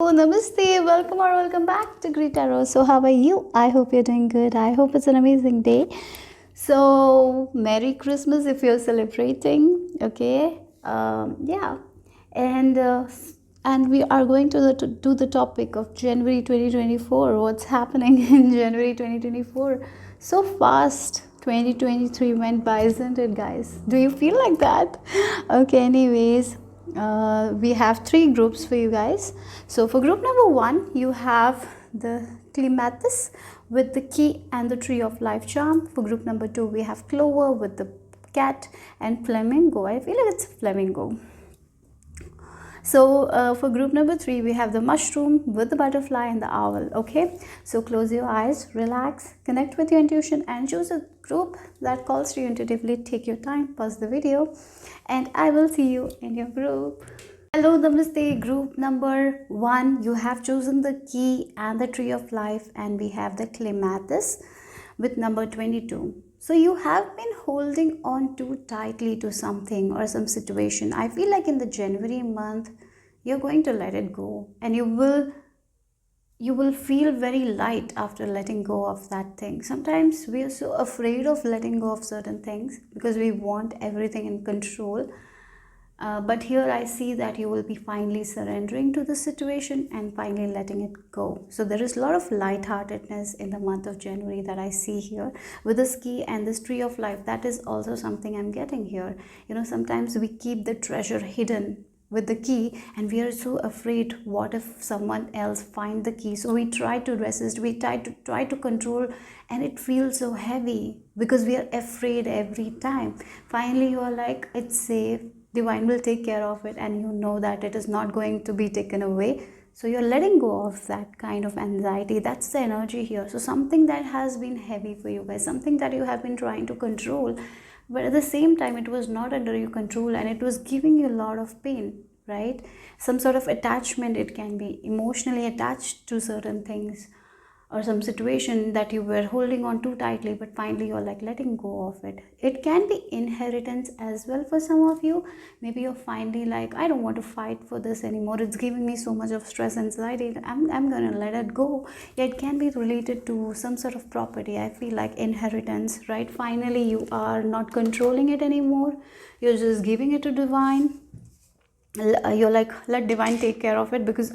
Oh, namaste, welcome or welcome back to greetarot. So, how are you? I hope you're doing good. I hope it's an amazing day. So, Merry Christmas if you're celebrating. Okay, yeah, and uh, and we are going to do the topic of January 2024. What's happening in January 2024? So fast. 2023 went by, isn't it, guys? Do you feel like that? Okay, anyways, we have three groups for you guys. So for group number one, you have the clematis with the key and the tree of life charm. For group number two, we have clover with the cat and flamingo. I feel like it's flamingo. So for group number three, we have the mushroom with the butterfly and the owl. Okay, so close your eyes, relax, connect with your intuition, and choose a group that calls to you intuitively. Take your time, pause the video, and I will see you in your group. Hello, Namaste. Group number one, you have chosen the key and the tree of life, and we have the clematis with number 22. So you have been holding on too tightly to something or some situation. I feel like in the January month, you're going to let it go, and you will feel very light after letting go of that thing. Sometimes we are so afraid of letting go of certain things because we want everything in control. But here I see that you will be finally surrendering to the situation and finally letting it go. So there is a lot of lightheartedness in the month of January that I see here with this key and this tree of life. That is also something I'm getting here. Sometimes we keep the treasure hidden with the key, and we are so afraid what if someone else find the key, so we try to resist, we try to control, and it feels so heavy because we are afraid every time. Finally you are like, it's safe, divine will take care of it, and you know that it is not going to be taken away. So you're letting go of that kind of anxiety. That's the energy here. So something that has been heavy for you guys, something that you have been trying to control, but at the same time it was not under your control and it was giving you a lot of pain, right? Some sort of attachment, it can be emotionally attached to certain things or some situation that you were holding on too tightly, but finally you're like letting go of it. It can be inheritance as well for some of you. Maybe you're finally like, I don't want to fight for this anymore, it's giving me so much of stress, anxiety, I'm gonna let it go. Yeah, it can be related to some sort of property. I feel like inheritance, right? Finally you are not controlling it anymore, you're just giving it to divine. You're like, let divine take care of it, because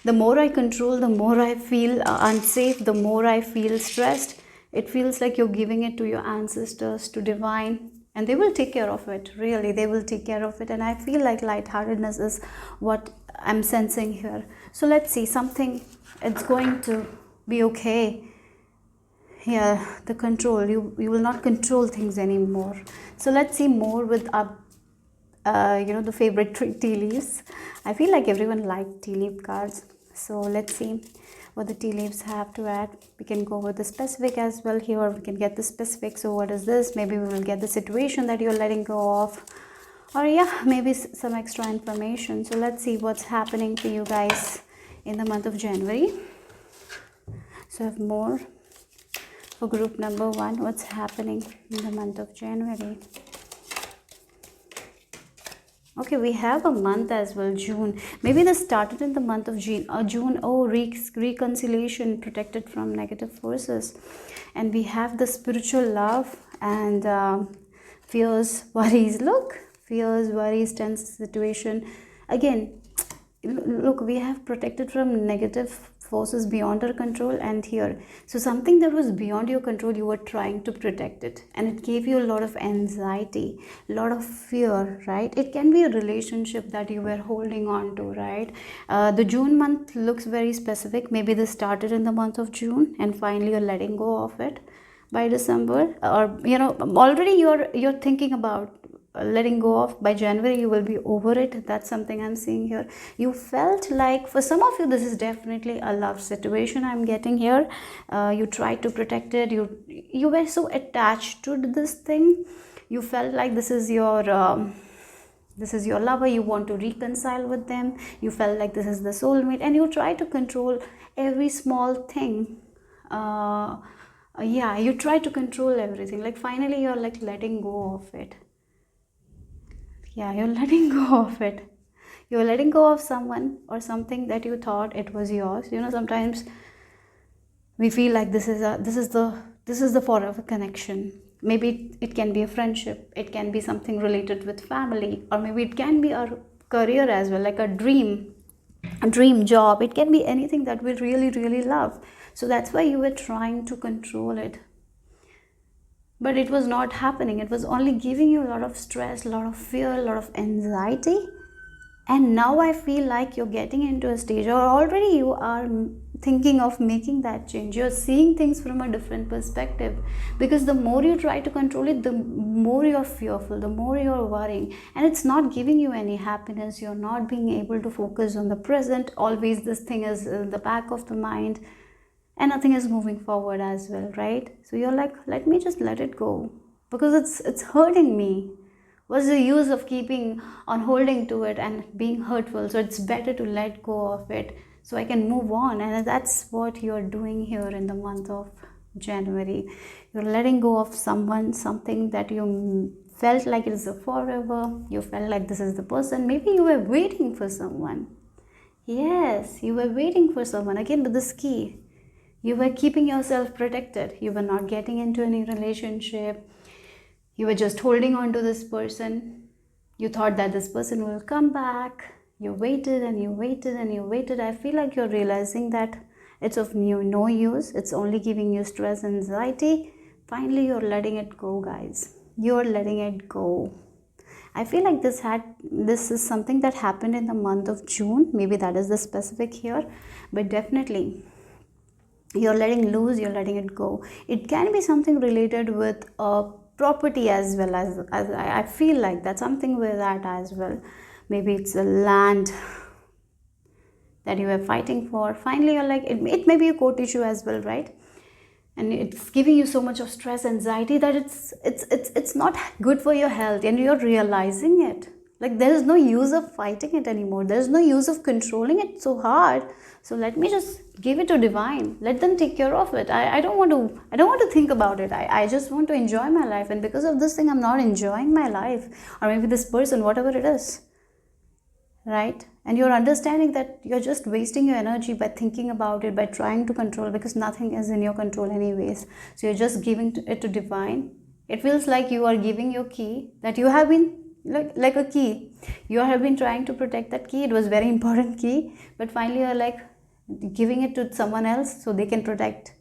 the more I control, the more I feel unsafe, the more I feel stressed. It feels like you're giving it to your ancestors, to divine, and they will take care of it. Really, they will take care of it. And I feel like lightheartedness is what I'm sensing here. So let's see something, it's going to be okay. Yeah, the control, you will not control things anymore. So let's see more with our the favorite tea leaves. I feel like everyone liked tea leaf cards. So let's see what the tea leaves have to add. We can go with the specific as well here, or we can get the specific. So what is this? Maybe we will get the situation that you're letting go of, or yeah, maybe some extra information. So let's see what's happening for you guys in the month of January. So I have more for group number one. What's happening in the month of January? Okay, we have a month as well, June. Maybe this started in the month of June. Oh, reconciliation, protected from negative forces. And we have the spiritual love and fears, worries. Look, fears, worries, tense situation. Again, look, we have protected from negative forces beyond our control, and here, so something that was beyond your control, you were trying to protect it, and it gave you a lot of anxiety, a lot of fear, right? It can be a relationship that you were holding on to, right? The June month looks very specific. Maybe this started in the month of June and finally you're letting go of it by December, or already you're thinking about letting go of. By January you will be over it. That's something I'm seeing here. You felt like, for some of you, this is definitely a love situation I'm getting here. You tried to protect it, you were so attached to this thing. You felt like this is your lover, you want to reconcile with them, you felt like this is the soulmate, and you try to control every small thing. Yeah, you try to control everything. Like finally you're like letting go of it. Yeah, you're letting go of it. You're letting go of someone or something that you thought it was yours. Sometimes we feel like this is the forever connection. Maybe it can be a friendship, it can be something related with family, or maybe it can be our career as well, like a dream job. It can be anything that we really really love. So that's why you were trying to control it, but it was not happening. It was only giving you a lot of stress, a lot of fear, a lot of anxiety. And now I feel like you're getting into a stage, or already you are thinking of making that change. You're seeing things from a different perspective, because the more you try to control it, the more you're fearful, the more you're worrying, and it's not giving you any happiness. You're not being able to focus on the present. Always this thing is in the back of the mind, and nothing is moving forward as well, right? So you're like, let me just let it go, because it's hurting me. What's the use of keeping on holding to it and being hurtful? So it's better to let go of it so I can move on. And that's what you're doing here in the month of January. You're letting go of someone, something that you felt like it is a forever. You felt like this is the person. Maybe you were waiting for someone. Yes, you were waiting for someone. Again, with this key, you were keeping yourself protected. You were not getting into any relationship. You were just holding on to this person. You thought that this person will come back. You waited and you waited and you waited. I feel like you're realizing that it's of no use. It's only giving you stress and anxiety. Finally, you're letting it go, guys. You're letting it go. I feel like this is something that happened in the month of June. Maybe that is the specific here. But definitely, you're letting loose, you're letting it go. It can be something related with a property as well, as I feel like that's something with that as well. Maybe it's a land that you were fighting for. Finally, you're like, it may be a court issue as well, right? And it's giving you so much of stress, anxiety, that it's not good for your health, and you're realizing it. Like, there is no use of fighting it anymore. There's no use of controlling it so hard. So let me just give it to divine. Let them take care of it. I don't want to think about it. I just want to enjoy my life. And because of this thing, I'm not enjoying my life. Or maybe this person, whatever it is. Right? And you're understanding that you're just wasting your energy by thinking about it, by trying to control, because nothing is in your control anyways. So you're just giving it to divine. It feels like you are giving your key that you have been like a key. You have been trying to protect that key. It was very important key, but finally you're like giving it to someone else so they can protect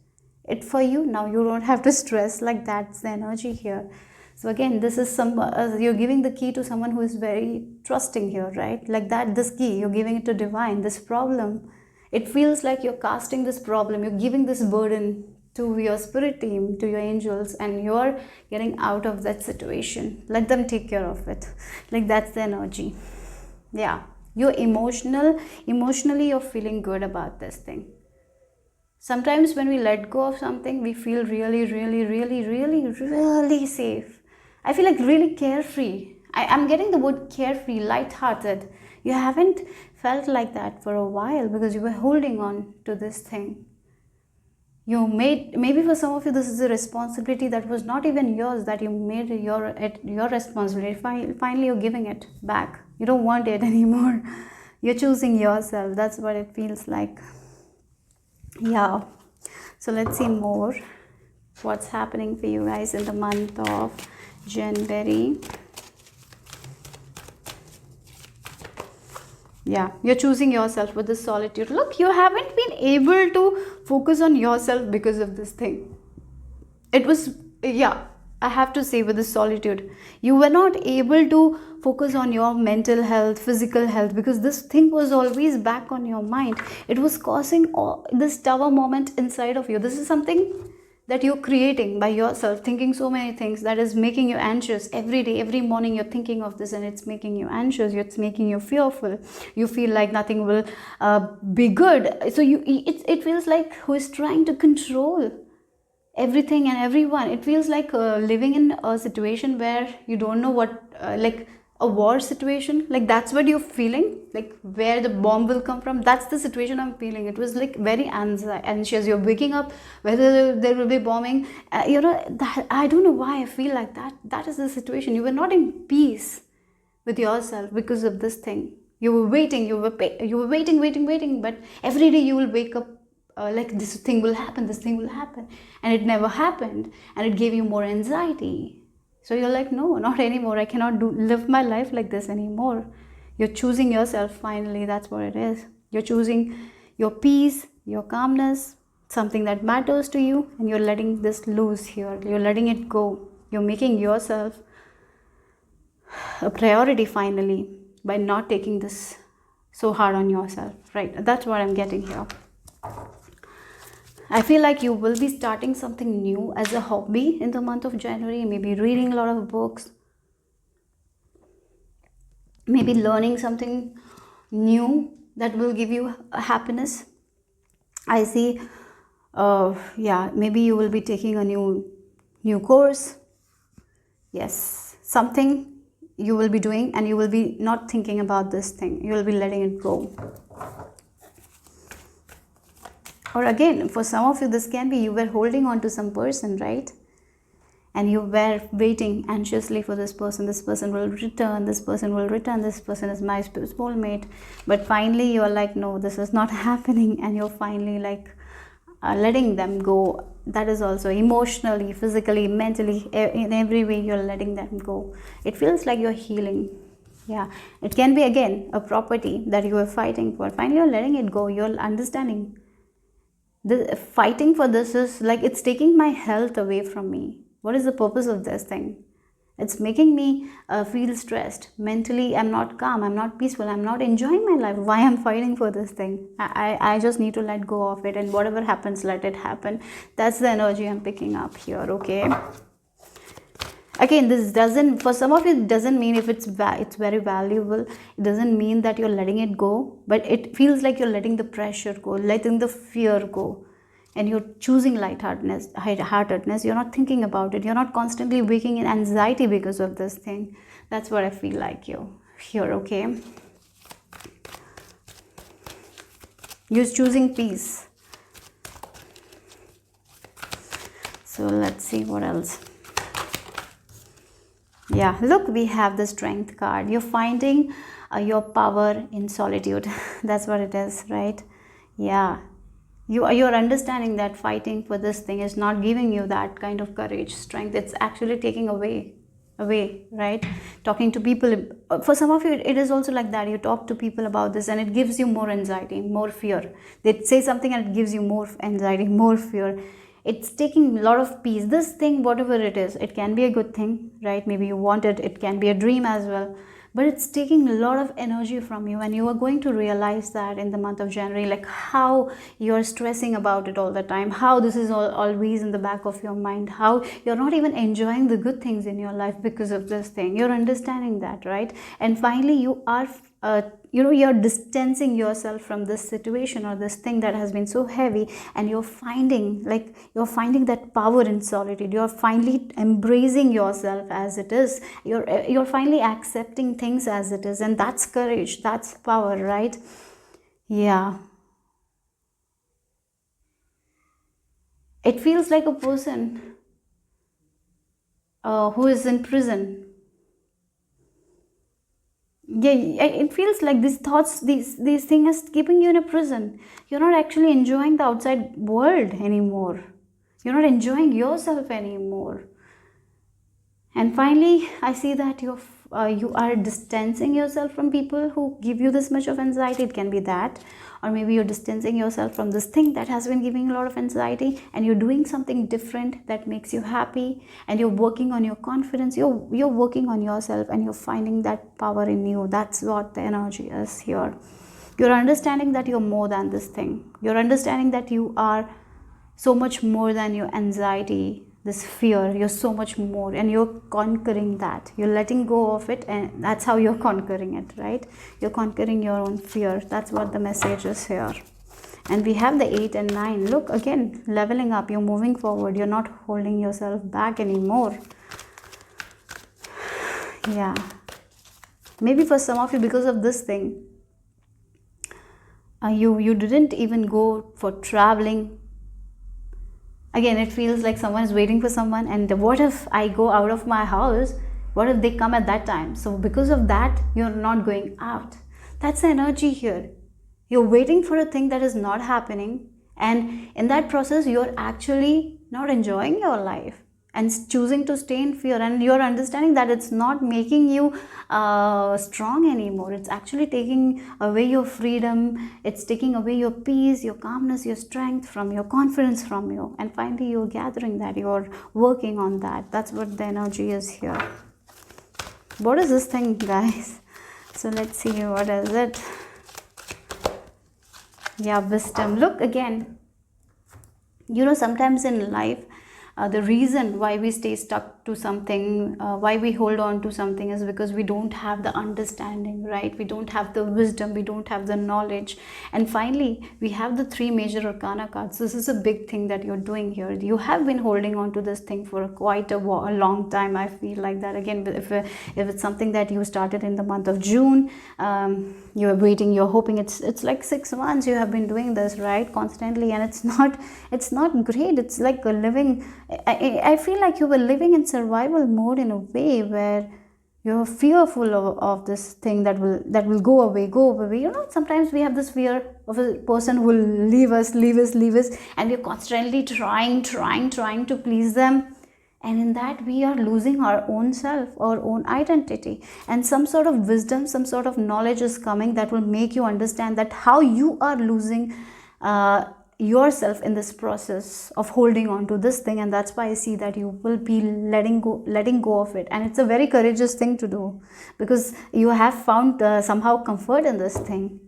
it for you. Now you don't have to stress. Like, that's the energy here. So again, this is you're giving the key to someone who is very trusting here, right? Like that, this key, you're giving it to divine. This problem, it feels like you're casting this problem, you're giving this burden to your spirit team, to your angels, and you're getting out of that situation. Let them take care of it. Like, that's the energy. Yeah, you're emotionally you're feeling good about this thing. Sometimes when we let go of something, we feel really, really, really, really, really safe. I feel like really carefree. I'm getting the word carefree, light-hearted. You haven't felt like that for a while because you were holding on to this thing. Maybe for some of you, this is a responsibility that was not even yours, that you made your responsibility. Finally, you're giving it back. You don't want it anymore. You're choosing yourself. That's what it feels like. Yeah. So let's see more. What's happening for you guys in the month of January? Yeah, you're choosing yourself with this solitude. Look, you haven't been able to focus on yourself because of this thing. It was, yeah, I have to say, with this solitude, you were not able to focus on your mental health, physical health, because this thing was always back on your mind. It was causing this tower moment inside of you. This is something that you're creating by yourself, thinking so many things that is making you anxious every day. Every morning you're thinking of this and it's making you anxious. It's making you fearful. You feel like nothing will be good. So it feels like who is trying to control everything and everyone. It feels like living in a situation where you don't know what, like a war situation. Like, that's what you're feeling, like where the bomb will come from. That's the situation I'm feeling. It was like very anxious. You're waking up whether there will be bombing. I don't know why I feel like that. That is the situation. You were not in peace with yourself because of this thing. You were waiting, you were waiting, but every day you will wake up like this thing will happen, this thing will happen, and it never happened, and it gave you more anxiety. So you're like, no, not anymore. I cannot live my life like this anymore. You're choosing yourself finally. That's what it is. You're choosing your peace, your calmness, something that matters to you, and you're letting this loose here. You're letting it go. You're making yourself a priority finally by not taking this so hard on yourself, right? That's what I'm getting here. I feel like you will be starting something new as a hobby in the month of January, maybe reading a lot of books, maybe learning something new that will give you happiness. I see, yeah, maybe you will be taking a new course. Yes, something you will be doing, and you will be not thinking about this thing. You will be letting it go. Or again, for some of you, this can be you were holding on to some person, right? And you were waiting anxiously for this person. This person will return, this person will return, this person is my soulmate. But finally, you are like, no, this is not happening. And you're finally like letting them go. That is also emotionally, physically, mentally, in every way you're letting them go. It feels like you're healing. Yeah, it can be again a property that you were fighting for. Finally, you're letting it go. You're understanding. The fighting for this is like it's taking my health away from me. What is the purpose of this thing? It's making me feel stressed. Mentally, I'm not calm. I'm not peaceful. I'm not enjoying my life. Why I'm fighting for this thing? I just need to let go of it, and whatever happens, let it happen. That's the energy I'm picking up here, okay? Again, this doesn't, for some of you, it doesn't mean if it's very valuable. It doesn't mean that you're letting it go, but it feels like you're letting the pressure go, letting the fear go, and you're choosing lightheartedness. You're not thinking about it. You're not constantly waking in anxiety because of this thing. That's what I feel like you here, okay? You're choosing peace. So let's see what else. Yeah, look, we have the strength card. You're finding your power in solitude. That's what it is, right? Yeah, you're understanding that fighting for this thing is not giving you that kind of courage, strength. It's actually taking away, right? Talking to people, for some of you it is also like that. You talk to people about this and it gives you more anxiety, more fear. They say something and it gives you more anxiety, more fear. It's taking a lot of peace. This thing, whatever it is, it can be a good thing, right? Maybe you want it. It can be a dream as well. But it's taking a lot of energy from you, and you are going to realize that in the month of January, like how you're stressing about it all the time, how this is always in the back of your mind, how you're not even enjoying the good things in your life because of this thing. You're understanding that, right? And finally, you are you're distancing yourself from this situation or this thing that has been so heavy, and you're finding that power in solitude. You're finally embracing yourself as it is. You're finally accepting things as it is, and that's courage, that's power, right? Yeah, it feels like a person who is in prison. Yeah, it feels like these thoughts, these things is keeping you in a prison. You're not actually enjoying the outside world anymore. You're not enjoying yourself anymore. And finally, I see that you are distancing yourself from people who give you this much of anxiety. It can be that, or maybe you're distancing yourself from this thing that has been giving a lot of anxiety, and you're doing something different that makes you happy, and you're working on your confidence. You're working on yourself, and you're finding that power in you. That's what the energy is here. You're understanding that you're more than this thing. You're understanding that you are so much more than your anxiety, this fear. You're so much more, and you're conquering that. You're letting go of it, and that's how you're conquering it, right? You're conquering your own fear. That's what the message is here. And we have the 8 and 9. Look, again, leveling up. You're moving forward. You're not holding yourself back anymore. Yeah, maybe for some of you, because of this thing, you didn't even go for traveling. Again, it feels like someone is waiting for someone, and what if I go out of my house? What if they come at that time? So because of that, you're not going out. That's the energy here. You're waiting for a thing that is not happening, and in that process you're actually not enjoying your life and choosing to stay in fear, and you're understanding that it's not making you strong anymore. It's actually taking away your freedom, it's taking away your peace, your calmness, your strength from your confidence from you, and finally you're gathering that, you're working on that. That's what the energy is here. What is this thing, guys? So let's see, what is it? Yeah, wisdom. Look again, sometimes in life, the reason why we stay stuck to something, why we hold on to something, is because we don't have the understanding, right? We don't have the wisdom, we don't have the knowledge. And finally, we have the 3 major arcana cards. This is a big thing that you're doing here. You have been holding on to this thing for quite a long time. I feel like that. Again, if it's something that you started in the month of June, you're waiting, you're hoping. It's like 6 months you have been doing this, right, constantly, and it's not great. It's like a living, I feel like you were living in survival mode in a way where you're fearful of this thing that will go away. Sometimes we have this fear of a person who will leave us, and we're constantly trying to please them. And in that, we are losing our own self, our own identity. And some sort of wisdom, some sort of knowledge is coming that will make you understand that how you are losing yourself in this process of holding on to this thing. And that's why I see that you will be letting go of it. And it's a very courageous thing to do, because you have found somehow comfort in this thing,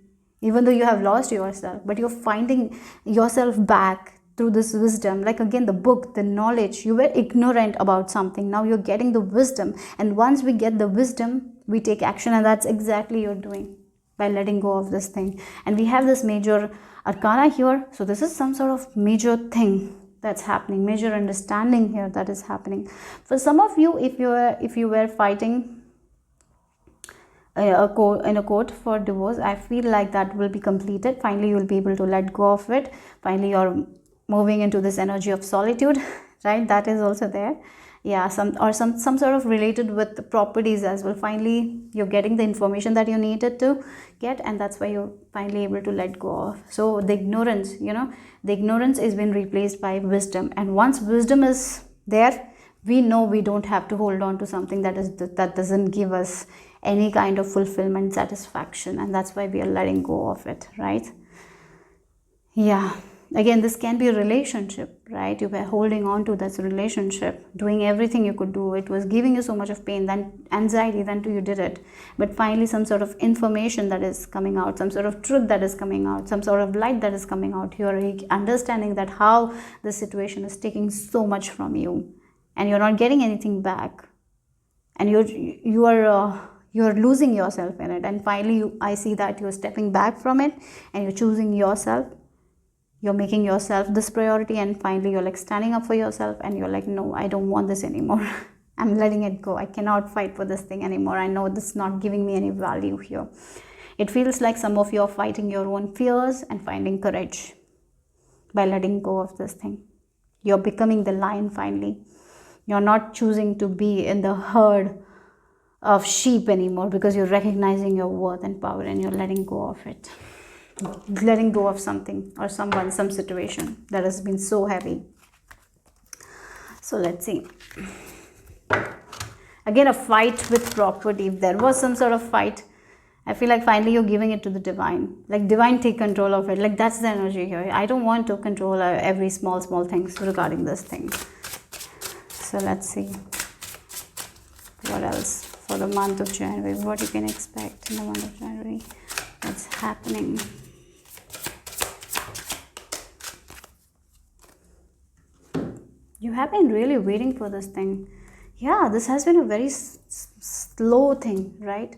even though you have lost yourself, but you're finding yourself back through this wisdom. Like again, the book, the knowledge, you were ignorant about something, now you're getting the wisdom. And once we get the wisdom, we take action, and that's exactly you're doing by letting go of this thing. And we have this major arcana here, so this is some sort of major thing that's happening, major understanding here that is happening. For some of you, if you were fighting in a court for divorce, I feel like that will be completed. Finally, you will be able to let go of it. Finally, you're moving into this energy of solitude, right? That is also there. Yeah, some sort of related with the properties as well. Finally, you're getting the information that you needed to get, and that's why you're finally able to let go of. So the ignorance, the ignorance is been replaced by wisdom. And once wisdom is there, we know we don't have to hold on to something that doesn't give us any kind of fulfillment, satisfaction, and that's why we are letting go of it, right? Yeah. Again, this can be a relationship, right? You were holding on to this relationship, doing everything you could do. It was giving you so much of pain, then anxiety, then you did it. But finally, some sort of information that is coming out, some sort of truth that is coming out, some sort of light that is coming out. You're understanding that how the situation is taking so much from you, and you're not getting anything back, and you're losing yourself in it. And finally, I see that you're stepping back from it, and you're choosing yourself. You're making yourself this priority, and finally you're like standing up for yourself, and you're like, no, I don't want this anymore. I'm letting it go. I cannot fight for this thing anymore. I know this is not giving me any value here. It feels like some of you are fighting your own fears and finding courage by letting go of this thing. You're becoming the lion finally. You're not choosing to be in the herd of sheep anymore, because you're recognizing your worth and power, and you're letting go of it. Letting go of something or someone, some situation that has been so heavy. So let's see. Again, a fight with property. If there was some sort of fight, I feel like finally you're giving it to the divine. Like divine, take control of it. Like that's the energy here. I don't want to control every small things regarding this thing. So let's see. What else for the month of January? What you can expect in the month of January? What's happening? You have been really waiting for this thing. Yeah, this has been a very slow thing, right?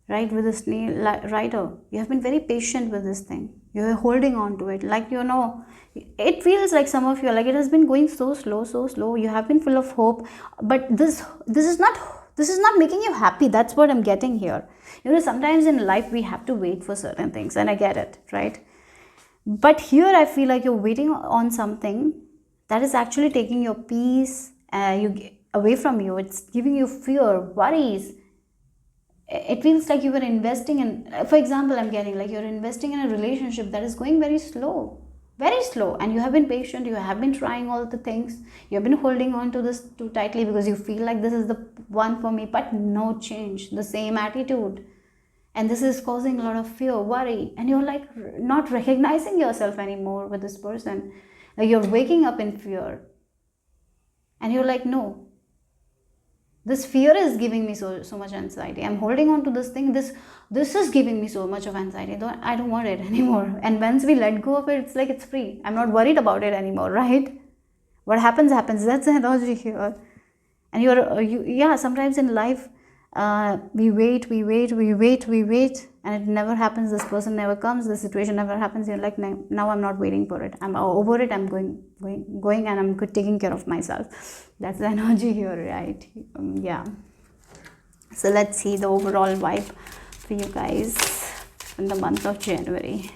Right, with the snail rider. You have been very patient with this thing. You're holding on to it. Like, it feels like some of you, like it has been going so slow. You have been full of hope. But this is not making you happy. That's what I'm getting here. Sometimes in life we have to wait for certain things, and I get it, right? But here I feel like you're waiting on something that is actually taking your peace away from you. It's giving you fear, worries. it feels like you were investing in, for example, I'm getting like you're investing in a relationship that is going very slow, and you have been patient, you have been trying all the things, you have been holding on to this too tightly because you feel like this is the one for me, but no change, the same attitude. And this is causing a lot of fear, worry, and you're like not recognizing yourself anymore with this person. Like you're waking up in fear, and you're like, no, this fear is giving me so much anxiety, I'm holding on to this thing, this is giving me so much of anxiety, I don't want it anymore. And once we let go of it, it's like it's free, I'm not worried about it anymore, right? What happens, that's the energy here. And yeah, sometimes in life, we wait, and it never happens, this person never comes, the situation never happens, you're like, now I'm not waiting for it, I'm over it, I'm going, and I'm good, taking care of myself. That's the energy here, right? Yeah. So let's see the overall vibe for you guys in the month of January.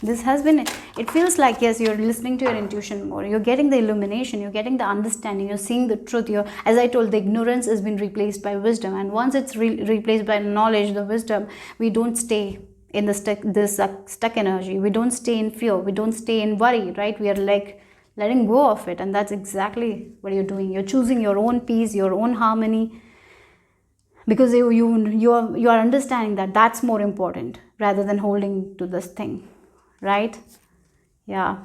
This has been, it feels like, yes, you're listening to your intuition more, you're getting the illumination, you're getting the understanding, you're seeing the truth. You're, as I told, the ignorance has been replaced by wisdom, and once it's replaced by knowledge, the wisdom, we don't stay in the stuck energy, we don't stay in fear, we don't stay in worry, right? We are like letting go of it, and that's exactly what you're doing. You're choosing your own peace, your own harmony, because you are understanding that that's more important rather than holding to this thing, right? Yeah.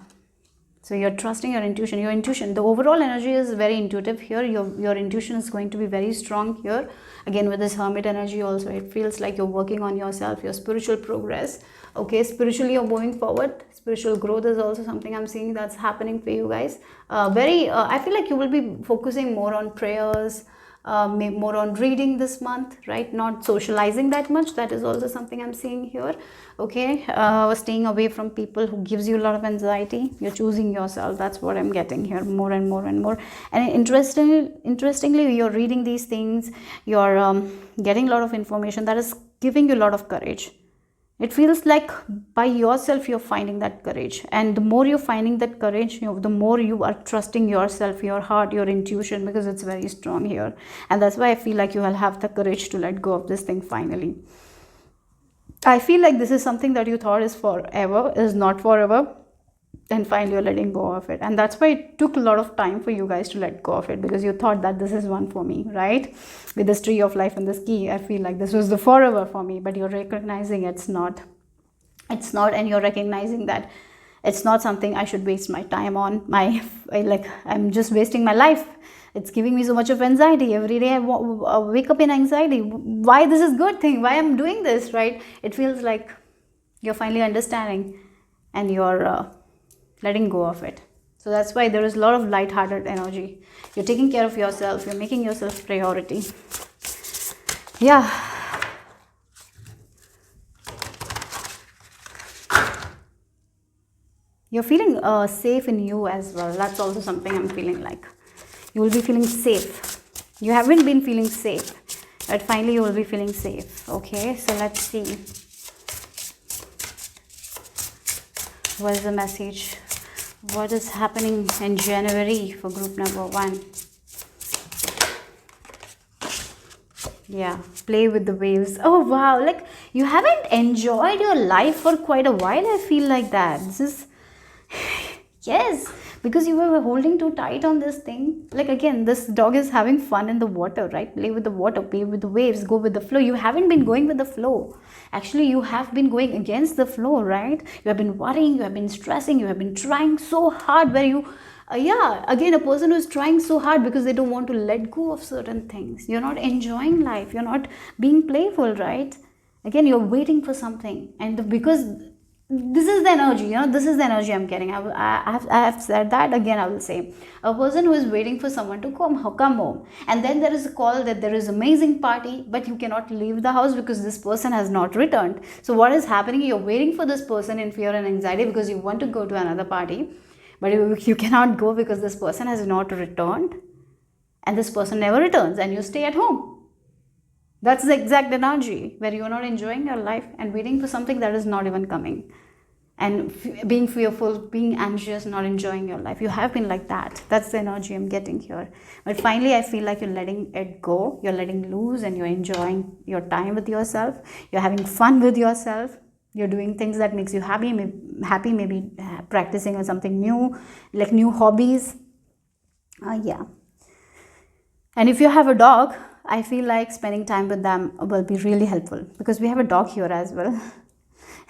So you're trusting your intuition, the overall energy is very intuitive here. Your intuition is going to be very strong here. Again, with this hermit energy also, it feels like you're working on yourself, your spiritual progress. Okay, spiritually you're moving forward, spiritual growth is also something I'm seeing that's happening for you guys. I feel like you will be focusing more on prayers, more on reading this month, right? Not socializing that much, that is also something I'm seeing here. Okay, staying away from people who gives you a lot of anxiety. You're choosing yourself, that's what I'm getting here, more and more and more. And interestingly, you're reading these things, you're getting a lot of information that is giving you a lot of courage. It feels like by yourself you're finding that courage, and the more you're finding that courage, the more you are trusting yourself, your heart, your intuition, because it's very strong here. And that's why I feel like you will have the courage to let go of this thing finally. I feel like this is something that you thought is forever, is not forever, and finally you're letting go of it. And that's why it took a lot of time for you guys to let go of it, because you thought that this is one for me, right? With this tree of life and this key, I feel like this was the forever for me, but you're recognizing it's not, and you're recognizing that it's not something I should waste my time on. I'm just wasting my life. It's giving me so much of anxiety every day. I wake up in anxiety. Why this is good thing? Why I'm doing this, right? It feels like you're finally understanding, and you're letting go of it. So that's why there is a lot of light-hearted energy. You're taking care of yourself, you're making yourself priority. Yeah. You're feeling safe in you as well. That's also something I'm feeling like. You will be feeling safe. You haven't been feeling safe, but finally you will be feeling safe. Okay, so let's see. What is the message? What is happening in January for group number 1? Yeah, play with the waves. Oh wow, like you haven't enjoyed your life for quite a while. I feel like that. This is yes, because you were holding too tight on this thing. Like again, this dog is having fun in the water, right? Play with the water, play with the waves, go with the flow. You haven't been going with the flow. Actually, you have been going against the flow, right? You have been worrying, you have been stressing, you have been trying so hard where you again, a person who is trying so hard because they don't want to let go of certain things. You're not enjoying life, you're not being playful, right? Again, you're waiting for something, and because this is the energy, this is the energy I'm getting. I have said that, again I will say, a person who is waiting for someone to come home, and then there is a call that there is amazing party, but you cannot leave the house because this person has not returned. So what is happening? You're waiting for this person in fear and anxiety because you want to go to another party, but you cannot go because this person has not returned, and this person never returns, and you stay at home. That's the exact energy where you're not enjoying your life and waiting for something that is not even coming. and being fearful, being anxious, not enjoying your life. You have been like that. That's the energy I'm getting here. But finally, I feel like you're letting it go, you're letting loose, and you're enjoying your time with yourself. You're having fun with yourself. You're doing things that makes you happy, maybe practicing something new, like new hobbies. Yeah. And if you have a dog, I feel like spending time with them will be really helpful, because we have a dog here as well.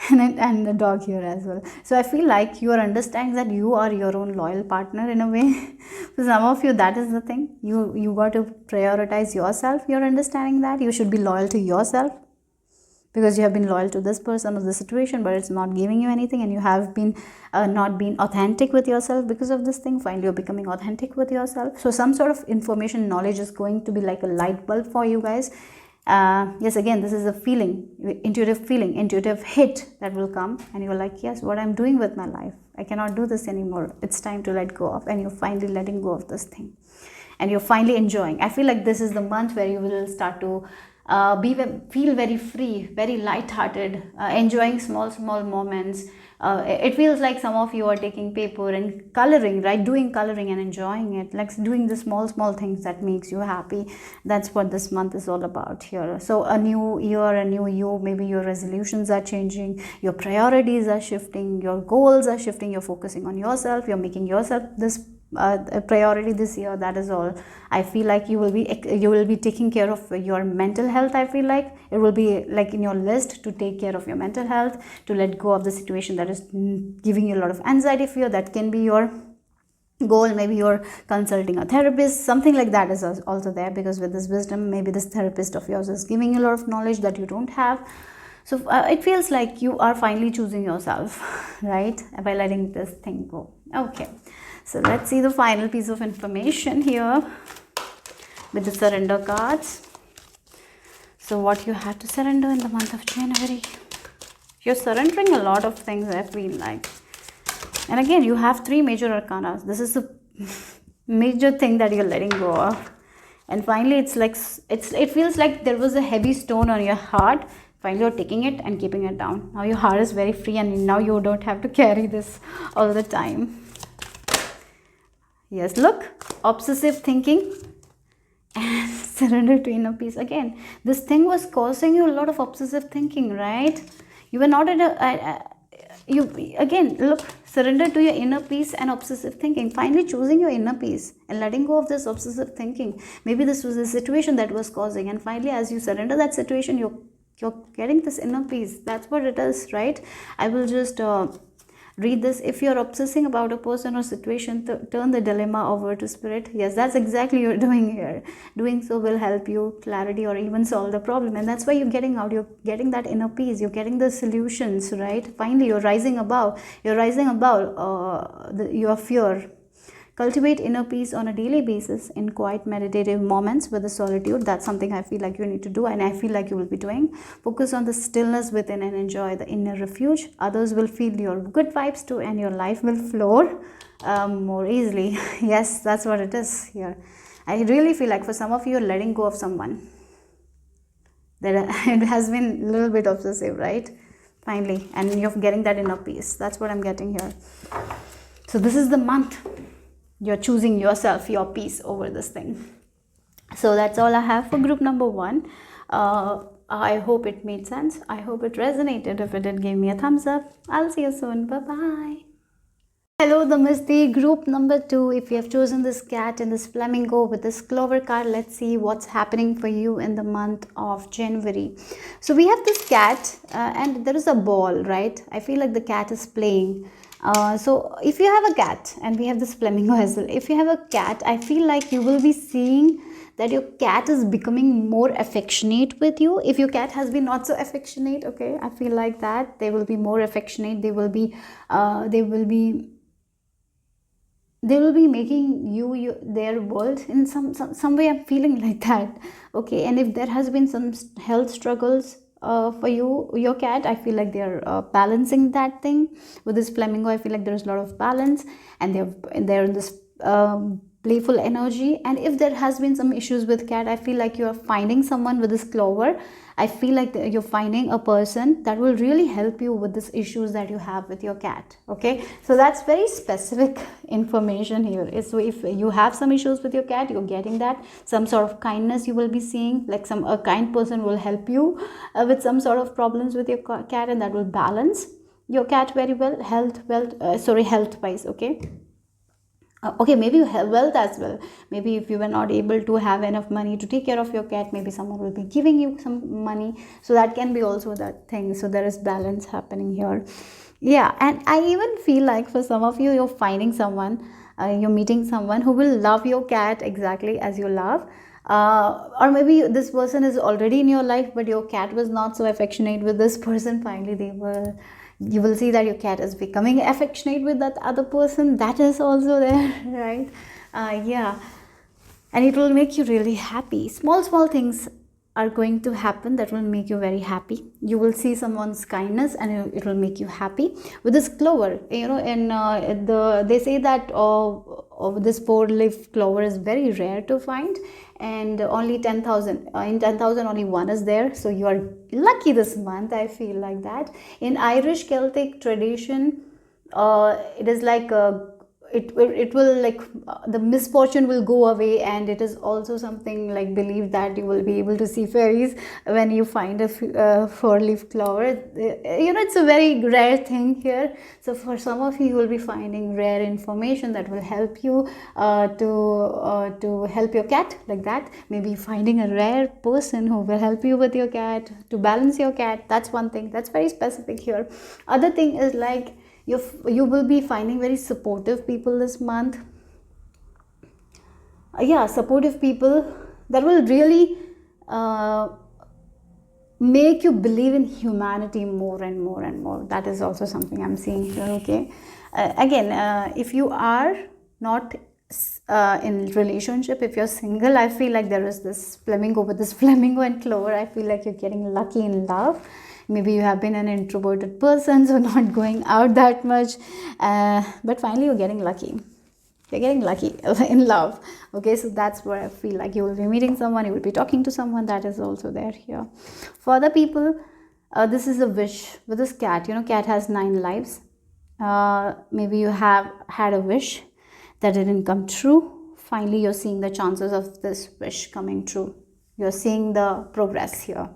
And a dog here as well. So I feel like you are understanding that you are your own loyal partner in a way. For some of you, that is the thing. You got to prioritize yourself. You're understanding that you should be loyal to yourself, because you have been loyal to this person or this situation, but it's not giving you anything, and you have been not been authentic with yourself because of this thing. Finally, you're becoming authentic with yourself. So some sort of information, knowledge is going to be like a light bulb for you guys. Yes, again, this is a feeling, intuitive hit that will come, and you're like, yes, what I'm doing with my life, I cannot do this anymore, it's time to let go of. And you're finally letting go of this thing, and you're finally enjoying. I feel like this is the month where you will start to feel very free, very light-hearted, enjoying small moments. It feels like some of you are taking paper and coloring, right? Doing coloring and enjoying it, like doing the small things that makes you happy. That's what this month is all about here. So a new year, a new you, maybe your resolutions are changing, your priorities are shifting, your goals are shifting, you're focusing on yourself, you're making yourself this a priority this year. That is all. I feel like you will be taking care of your mental health. I feel like it will be like in your list to take care of your mental health, to let go of the situation that is giving you a lot of anxiety, fear. That can be your goal. Maybe you're consulting a therapist, something like that is also there, because with this wisdom, maybe this therapist of yours is giving you a lot of knowledge that you don't have. So it feels like you are finally choosing yourself, right, by letting this thing go. Okay, so let's see the final piece of information here with the surrender cards. So what you have to surrender in the month of January. You're surrendering a lot of things, I feel like. And again, you have 3 major arcana. This is the major thing that you're letting go of. And finally, it's like it feels like there was a heavy stone on your heart. Finally, you're taking it and keeping it down. Now your heart is very free, and now you don't have to carry this all the time. Yes, look, obsessive thinking and surrender to inner peace. Again, this thing was causing you a lot of obsessive thinking, right? You were not in again, look, surrender to your inner peace and obsessive thinking. Finally choosing your inner peace and letting go of this obsessive thinking. Maybe this was a situation that was causing, and finally as you surrender that situation, you're getting this inner peace. That's what it is, right? I will just read this. If you're obsessing about a person or situation, turn the dilemma over to spirit. Yes, that's exactly you're doing here. Doing so will help you clarity or even solve the problem, and that's why you're getting out. You're getting that inner peace. You're getting the solutions, right? Finally, you're rising above. You're rising above your fear. Cultivate inner peace on a daily basis in quiet meditative moments with the solitude. That's something I feel like you need to do, and I feel like you will be doing. Focus on the stillness within and enjoy the inner refuge. Others will feel your good vibes too, and your life will flow more easily. Yes, that's what it is here. I really feel like for some of you, you're letting go of someone that it has been a little bit obsessive, right? Finally, and you're getting that inner peace. That's what I'm getting here. So this is the month. You're choosing yourself, your peace over this thing. So that's all I have for group number 1. I hope it made sense. I hope it resonated. If it did, give me a thumbs up. I'll see you soon. Bye-bye. Hello, Namaste. Group number 2. If you have chosen this cat and this flamingo with this clover card, let's see what's happening for you in the month of January. So we have this cat and there is a ball, right? I feel like the cat is playing. So if you have a cat, and we have this flamingo as well, if you have a cat, I feel like you will be seeing that your cat is becoming more affectionate with you. If your cat has been not so affectionate, okay, I feel like that they will be more affectionate. They will be making you their world in some way. I'm feeling like that, okay. And if there has been some health struggles for your cat, I feel like they're balancing that thing with this flamingo. I feel like there's a lot of balance, and they're in this playful energy. And if there has been some issues with cat, I feel like you are finding someone with this clover. I feel like you're finding a person that will really help you with these issues that you have with your cat. Okay, so that's very specific information here. So if you have some issues with your cat, you're getting that. Some sort of kindness you will be seeing, like a kind person will help you with some sort of problems with your cat, and that will balance your cat very well, health wise. Okay, okay, maybe you have wealth as well. Maybe if you were not able to have enough money to take care of your cat, maybe someone will be giving you some money, so that can be also that thing. So there is balance happening here. Yeah, and I even feel like for some of you, you're finding someone, you're meeting someone who will love your cat exactly as you love. Or maybe this person is already in your life, but your cat was not so affectionate with this person. Finally they will, you will see that your cat is becoming affectionate with that other person. That is also there. Right? Yeah, and it will make you really happy. Small things are going to happen that will make you very happy. You will see someone's kindness and it will make you happy. With this clover, and they say that this 4-leaf clover is very rare to find, and only 10,000 in 10,000 only one is there. So you are lucky this month, I feel like that. In Irish Celtic tradition, it is like it will like the misfortune will go away, and it is also something like believed that you will be able to see fairies when you find a 4-leaf clover. It's a very rare thing here. So for some of you will be finding rare information that will help you to help your cat, like that. Maybe finding a rare person who will help you with your cat, to balance your cat. That's one thing that's very specific here. Other thing is like you will be finding very supportive people this month. Yeah, supportive people that will really make you believe in humanity more and more and more. That is also something I'm seeing here. Okay, again, if you are not in relationship, if you're single, I feel like there is this flamingo. With this flamingo and clover, I feel like you're getting lucky in love. Maybe you have been an introverted person, so not going out that much, but finally you're getting lucky. You're getting lucky in love. Okay, so that's where I feel like you will be meeting someone, you will be talking to someone. That is also there here. For other people, this is a wish with this cat. Cat has 9 lives. Maybe you have had a wish that didn't come true. Finally you're seeing the chances of this wish coming true. You're seeing the progress here.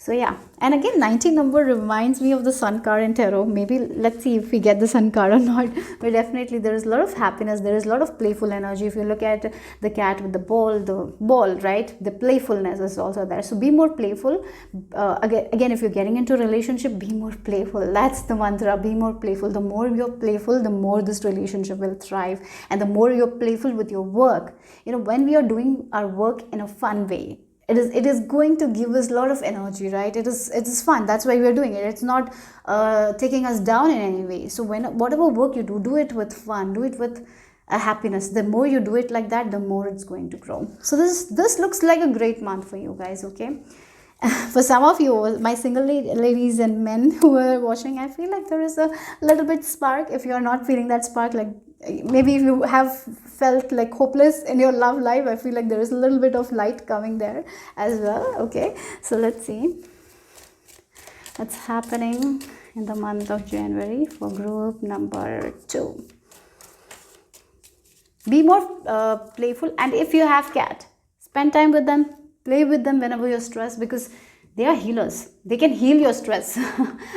So yeah, and again, 19 number reminds me of the sun card in tarot. Maybe let's see if we get the sun card or not. But definitely there is a lot of happiness, there is a lot of playful energy. If you look at the cat with the ball, right, the playfulness is also there. So be more playful. Again, if you're getting into a relationship, be more playful. That's the mantra, be more playful. The more you're playful, the more this relationship will thrive, and the more you're playful with your work. When we are doing our work in a fun way, it is going to give us a lot of energy, right? It is fun. That's why we're doing it. It's not taking us down in any way. So whatever work you do it with fun, do it with a happiness. The more you do it like that, the more it's going to grow. So this looks like a great month for you guys. Okay, for some of you, my single ladies and men who are watching, I feel like there is a little bit spark. If you're not feeling that spark, like maybe if you have felt like hopeless in your love life, I feel like there is a little bit of light coming there as well. Okay, so let's see what's happening in the month of January for group number 2. Be more playful, and if you have cat, spend time with them, play with them whenever you're stressed, because they are healers. They can heal your stress.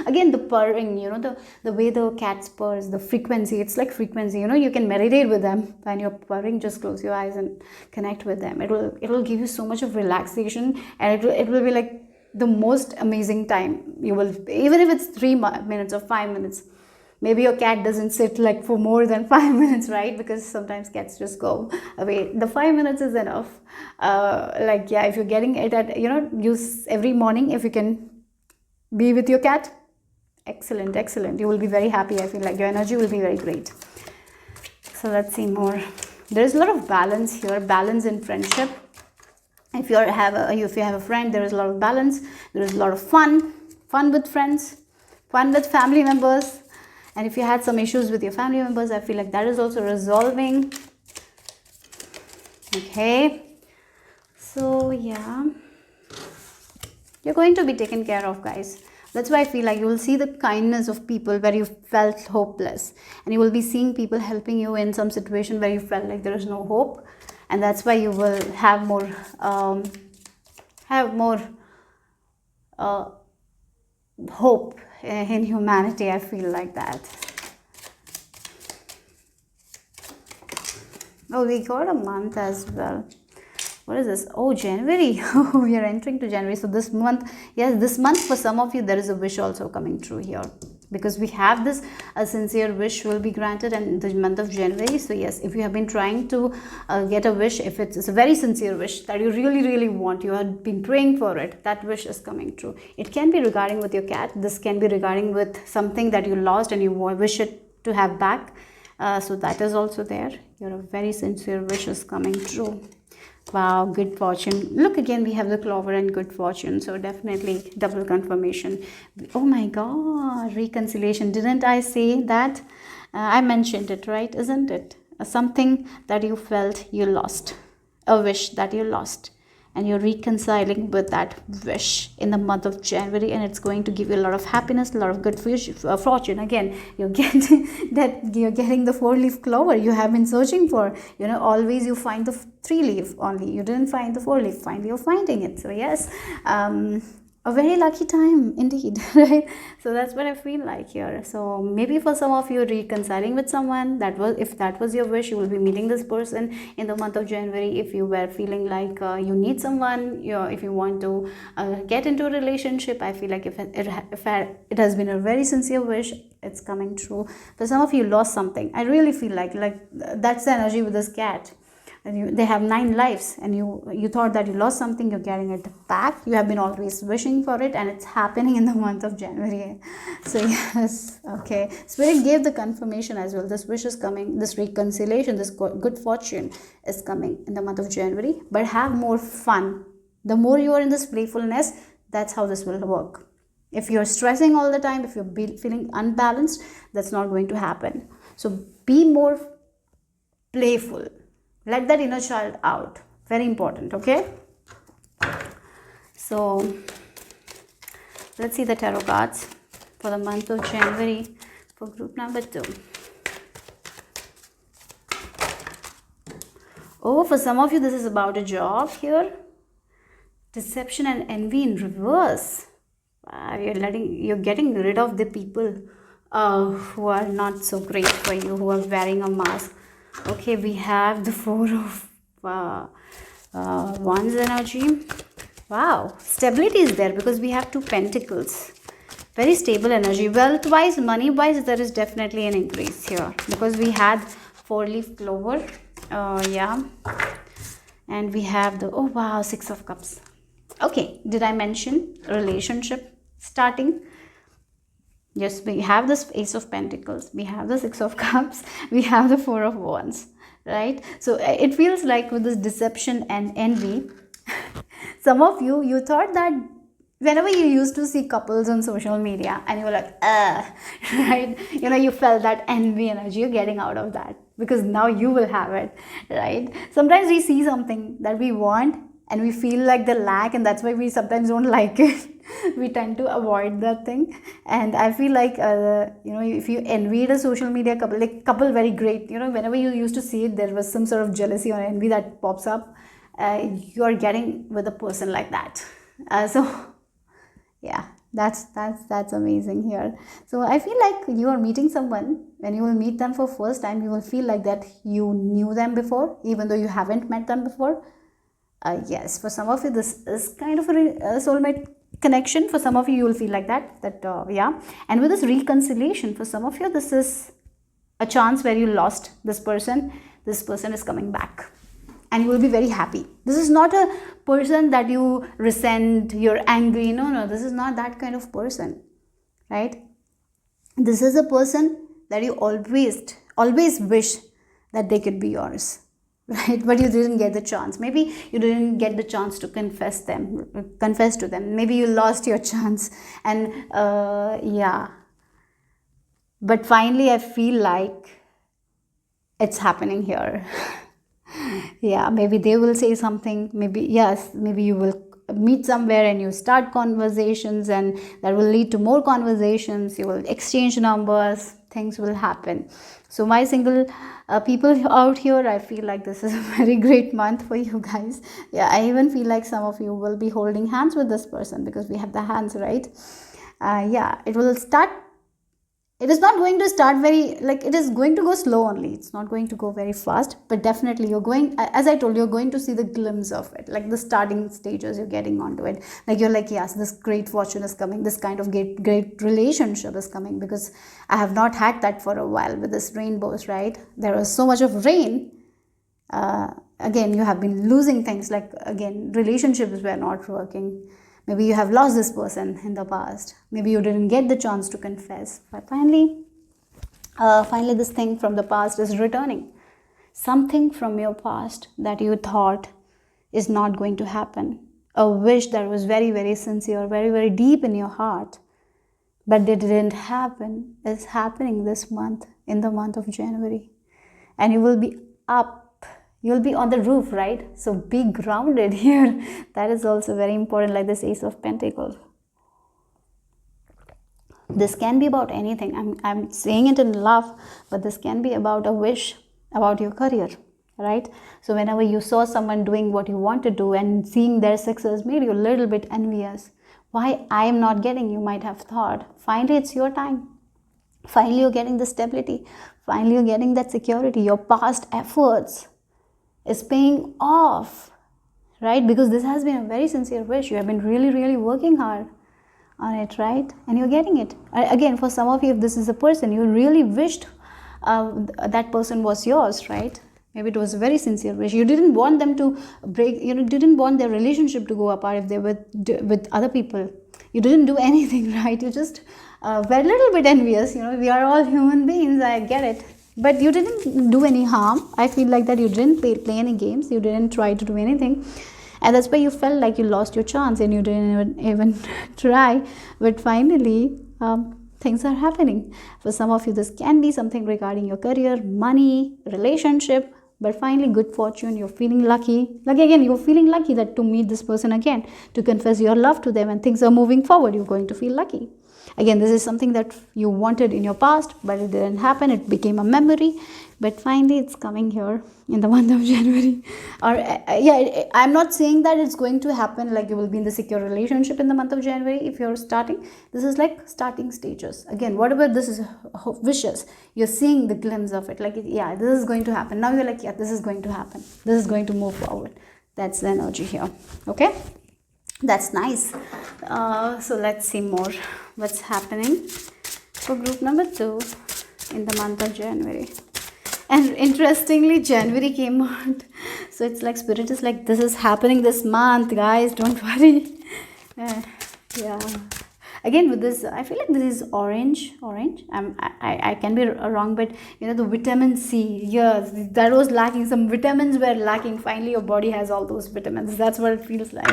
Again, the purring, the way the cat purrs, the frequency, it's like frequency. You can meditate with them when you're purring. Just close your eyes and connect with them. It will give you so much of relaxation, and it will be like the most amazing time. You will, even if it's 3 minutes or 5 minutes. Maybe your cat doesn't sit like for more than 5 minutes, right? Because sometimes cats just go away. The 5 minutes is enough. If you're getting it at, use every morning, if you can be with your cat, excellent. You will be very happy. I feel like your energy will be very great. So let's see more. There is a lot of balance here, balance in friendship. If you have a friend, there is a lot of balance. There is a lot of fun with friends, fun with family members. And if you had some issues with your family members, I feel like that is also resolving. Okay. So yeah, You're going to be taken care of, guys. That's why I feel like you will see the kindness of people where you felt hopeless, and you will be seeing people helping you in some situation where you felt like there is no hope, and that's why you will have more uh, hope in humanity. I feel like that. Oh, we got a month as well. What is this? Oh, January. Oh, we are entering to January. So this month, yes, this month for some of you, there is a wish also coming true here. Because we have this, a sincere wish will be granted in the month of January. So yes, if you have been trying to get a wish, if it's a very sincere wish that you really, really want, you have been praying for it, that wish is coming true. It can be regarding with your cat. This can be regarding with something that you lost and you wish it to have back. So that is also there. Your very sincere wish is coming true. Wow, good fortune. Look, again, we have the clover and good fortune. So definitely double confirmation. Oh my God, reconciliation. Didn't I say that? I mentioned it, right? Isn't it? Something that you felt you lost. A wish that you lost. And you're reconciling with that wish in the month of January, and it's going to give you a lot of happiness, a lot of good fortune. Again, you're getting that, you're getting the 4-leaf clover you have been searching for. Always you find the 3-leaf only. You didn't find the 4-leaf. Finally, you're finding it. So yes, a very lucky time indeed, right? So that's what I feel like here. So maybe for some of you, reconciling with someone, if that was your wish, you will be meeting this person in the month of January. If you were feeling like you need someone, if you want to get into a relationship, I feel like if it has been a very sincere wish, it's coming true. For some of you, lost something. I really feel like that's the energy with this cat. They have 9 lives, and you thought that you lost something, you're getting it back. You have been always wishing for it, and it's happening in the month of January. So yes, okay, Spirit gave the confirmation as well. This wish is coming, this reconciliation, this good fortune is coming in the month of January. But have more fun. The more you are in this playfulness, that's how this will work. If you're stressing all the time, if you're feeling unbalanced, that's not going to happen. So be more playful. Let that inner child out. Very important, okay? So, let's see the tarot cards for the month of January for group number 2. Oh, for some of you, this is about a job here. Deception and envy in reverse. You're getting rid of the people who are not so great for you, who are wearing a mask. Okay, we have the 4 of Wands energy. Wow, stability is there because we have 2 pentacles. Very stable energy. Wealth-wise, money-wise, there is definitely an increase here because we had 4-leaf clover. Yeah. And we have the, oh wow, 6 of Cups. Okay, did I mention relationship starting? Yes, we have this Ace of Pentacles, we have the 6 of Cups, we have the 4 of Wands, right? So it feels like with this deception and envy, some of you thought that whenever you used to see couples on social media and you were like, right? You felt that envy energy, you're getting out of that because now you will have it, right? Sometimes we see something that we want and we feel like the lack, and that's why we sometimes don't like it. We tend to avoid that thing. And I feel like if you envied a social media couple very great, whenever you used to see it, there was some sort of jealousy or envy that pops up. You are getting with a person like that. So yeah, that's amazing here. So I feel like you are meeting someone. When you will meet them for first time, you will feel like that you knew them before, even though you haven't met them before. Yes, for some of you, this is kind of a soulmate connection. For some of you will feel like that yeah. And with this reconciliation, for some of you, this is a chance where you lost this person is coming back and you will be very happy. This is not a person that you resent, you're angry. No, this is not that kind of person, right? This is a person that you always wish that they could be yours, right? But you didn't get the chance. Maybe you didn't get the chance to confess to them. Maybe you lost your chance. And yeah, but finally I feel like it's happening here. Yeah, maybe they will say something, maybe you will meet somewhere and you start conversations, and that will lead to more conversations. You will exchange numbers, things will happen. So my single people out here, I feel like this is a very great month for you guys. Yeah, I even feel like some of you will be holding hands with this person, because we have the hands, right? Yeah, it is not going to start very, like, it is going to go slow only. It's not going to go very fast, but definitely you're going, as I told you, you're going to see the glimpse of it, like the starting stages. You're getting onto it, like you're like, yes, this great fortune is coming, this kind of great relationship is coming, because I have not had that for a while with this rainbows, right? There was so much of rain. Again, you have been losing things, like, again, relationships were not working. Maybe you have lost this person in the past. Maybe you didn't get the chance to confess. But finally, this thing from the past is returning. Something from your past that you thought is not going to happen. A wish that was very, very sincere, very, very deep in your heart, but it didn't happen, is happening this month, in the month of January. And you will be up. You'll be on the roof, right? So be grounded here. That is also very important, like this Ace of Pentacles. This can be about anything. I'm saying it in love, but this can be about a wish about your career, right? So whenever you saw someone doing what you want to do and seeing their success made you a little bit envious. Why I am not getting, you might have thought. Finally, it's your time. Finally, you're getting the stability. Finally, you're getting that security. Your past efforts is paying off, right? Because this has been a very sincere wish. You have been really, really working hard on it, right? And you're getting it. Again, for some of you, if this is a person you really wished that person was yours, right? Maybe it was a very sincere wish. You didn't want them to break, didn't want their relationship to go apart if they were with other people. You didn't do anything, right? You just were a little bit envious. We are all human beings, I get it. But you didn't do any harm. I feel like that you didn't play any games. You didn't try to do anything. And that's why you felt like you lost your chance and you didn't even try. But finally, things are happening. For some of you, this can be something regarding your career, money, relationship. But finally, good fortune. You're feeling lucky. Like, again, you're feeling lucky that to meet this person again, to confess your love to them, and things are moving forward. You're going to feel lucky. Again, this is something that you wanted in your past, but it didn't happen. It became a memory. But finally, it's coming here in the month of January. Or I'm not saying that it's going to happen, like you will be in the secure relationship in the month of January if you're starting. This is like starting stages. Again, whatever this is, wishes, you're seeing the glimpse of it. Like, yeah, this is going to happen. Now you're like, yeah, this is going to happen. This is going to move forward. That's the energy here. Okay? That's nice. So let's see more what's happening for group number 2 in the month of January. And interestingly, January came out. So it's like Spirit is like, this is happening this month, guys. Don't worry. Yeah. Again, with this, I feel like this is orange. I can be wrong, but the vitamin C. Yes, that was lacking. Some vitamins were lacking. Finally, your body has all those vitamins. That's what it feels like.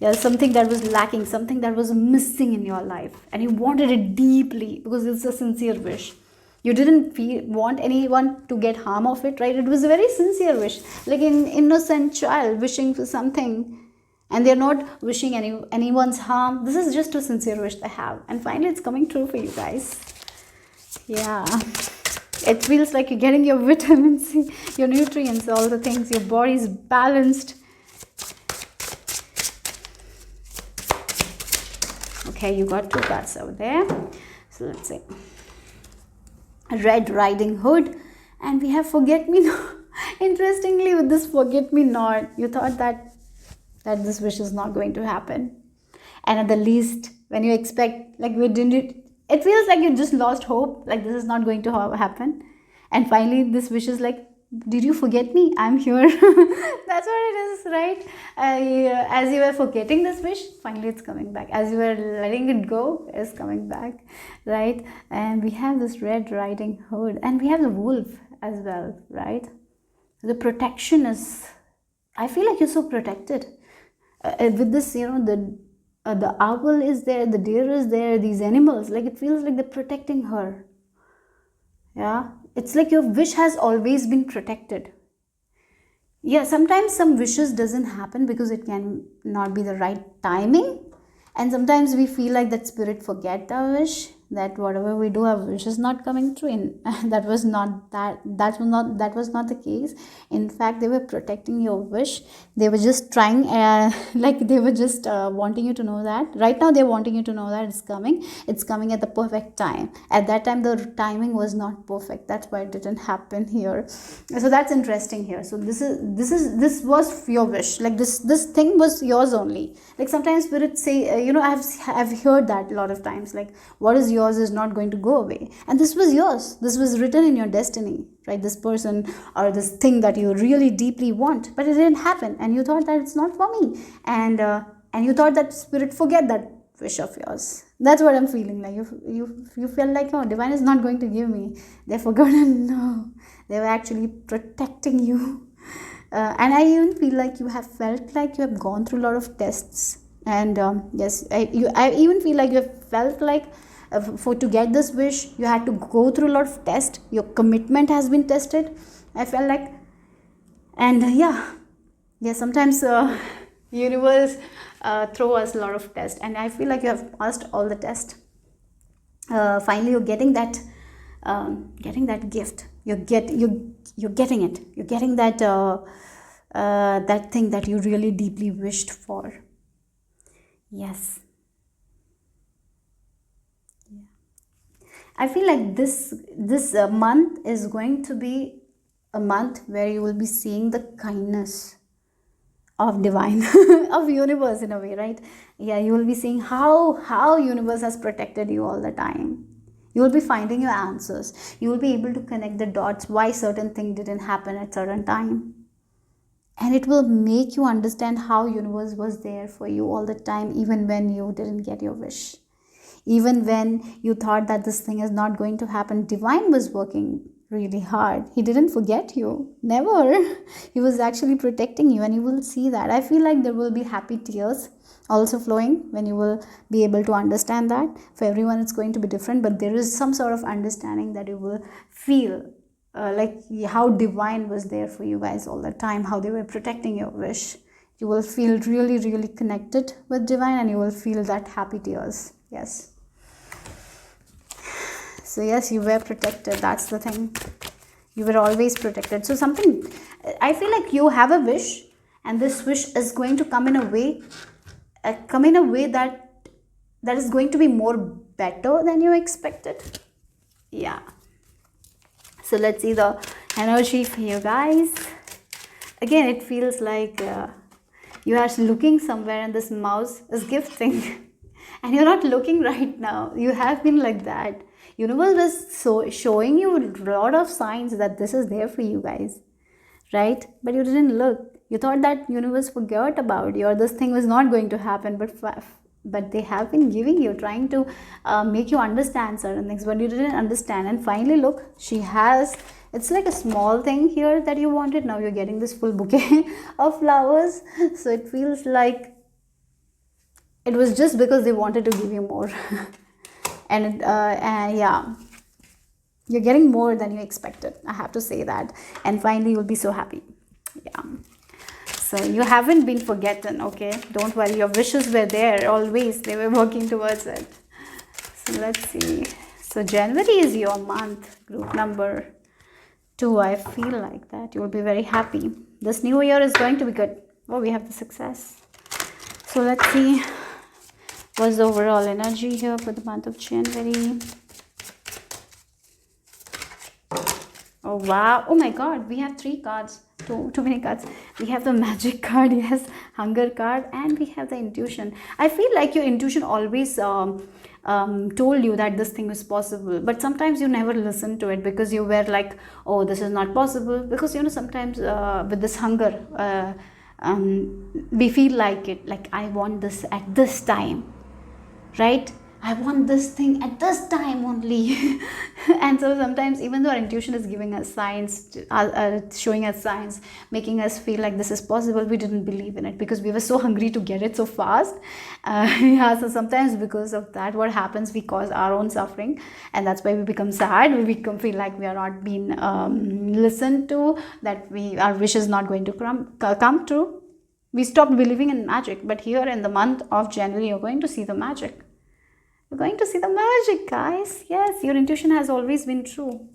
Yeah, something that was lacking, something that was missing in your life, and you wanted it deeply because it's a sincere wish. You didn't want anyone to get harm of it, right? It was a very sincere wish, like an innocent child wishing for something, and they're not wishing anyone's harm. This is just a sincere wish they have, and finally it's coming true for you guys. Yeah, it feels like you're getting your vitamin C, your nutrients, all the things. Your body's balanced. Okay, you got 2 cards out there. So let's see. Red Riding Hood. And we have Forget Me Not. Interestingly, with this Forget Me Not, you thought that this wish is not going to happen. And at the least, when you expect, like, it feels like you just lost hope. Like, this is not going to happen. And finally, this wish is like, did you forget me? I'm here. That's what it is, right? As you were forgetting this wish, finally it's coming back. As you were letting it go, it's coming back, right? And we have this Red Riding Hood, and we have the wolf as well, right? The protection is, I feel like you're so protected with this. The owl is there, the deer is there, these animals. Like, it feels like they're protecting her. Yeah, it's like your wish has always been protected. Yeah, sometimes some wishes doesn't happen because it can not be the right timing, and sometimes we feel like that spirit forget our wish, that whatever we do our wish is not coming true, and that was not the case. In fact, they were protecting your wish. They were just trying, like they were just wanting you to know that right now they're wanting you to know that it's coming at the perfect time. At that time the timing was not perfect, that's why it didn't happen here. So that's interesting here. So this was your wish, like this thing was yours only. Like sometimes spirits say, I've heard that a lot of times, like what is yours is not going to go away, and this was yours, this was written in your destiny, right? This person or this thing that you really deeply want, but it didn't happen, and you thought that it's not for me, and you thought that spirit forget that wish of yours. That's what I'm feeling like. You feel like, oh, divine is not going to give me, they've forgotten. No, they were actually protecting you. And I even feel like you have felt like you have gone through a lot of tests, and yes, I even feel like you have felt like, for to get this wish you had to go through a lot of tests, your commitment has been tested, I felt like. And yeah, sometimes universe throw us a lot of tests, and I feel like you have passed all the tests. Finally you're getting that gift. You're getting it, you're getting that thing that you really deeply wished for. Yes. I feel like this month is going to be a month where you will be seeing the kindness of divine, of universe in a way, right? Yeah, you will be seeing how universe has protected you all the time. You will be finding your answers. You will be able to connect the dots why certain thing didn't happen at certain time, and it will make you understand how universe was there for you all the time, even when you didn't get your wish, even when you thought that this thing is not going to happen. Divine was working really hard. He didn't forget you, never. He was actually protecting you, and you will see that. I feel like there will be happy tears also flowing when you will be able to understand that. For everyone it's going to be different, but there is some sort of understanding that you will feel, like how divine was there for you guys all the time, how they were protecting your wish. You will feel really really connected with divine, and you will feel that happy tears. Yes. So yes, you were protected, that's the thing. You were always protected. So something, I feel like you have a wish, and this wish is going to come in a way, that is going to be more better than you expected. Yeah. So let's see the energy for you guys. Again, it feels like you are looking somewhere, and this mouse is gifting. And you're not looking right now. You have been like that. Universe was showing you a lot of signs that this is there for you guys, right? But you didn't look. You thought that universe forgot about you, or this thing was not going to happen. But they have been giving you, trying to make you understand certain things, but you didn't understand. And finally, look, she has. It's like a small thing here that you wanted. Now you're getting this full bouquet of flowers. So it feels like it was just because they wanted to give you more. And yeah, you're getting more than you expected, I have to say that. And finally you'll be so happy. Yeah. So you haven't been forgotten, okay? Don't worry, your wishes were there always. They were working towards it. So let's see. So January is your month, group number 2. I feel like that you will be very happy. This new year is going to be good. Oh, we have the success. So let's see what's the overall energy here for the month of January. Oh wow, oh my god, we have 3 cards. Too many cards. We have the magic card, yes, hunger card, and we have the intuition. I feel like your intuition always told you that this thing is possible, but sometimes you never listened to it because you were like, oh, this is not possible. Because sometimes with this hunger, we feel like it, like I want this at this time, right? I want this thing at this time only. And so sometimes, even though our intuition is giving us signs, showing us signs, making us feel like this is possible, we didn't believe in it because we were so hungry to get it so fast. Yeah, so sometimes because of that, what happens, we cause our own suffering, and that's why we become sad. We become feel like we are not being listened to, that our wish is not going to come true. We stopped believing in magic. But here in the month of January, you're going to see the magic. You're going to see the magic, guys. Yes, your intuition has always been true.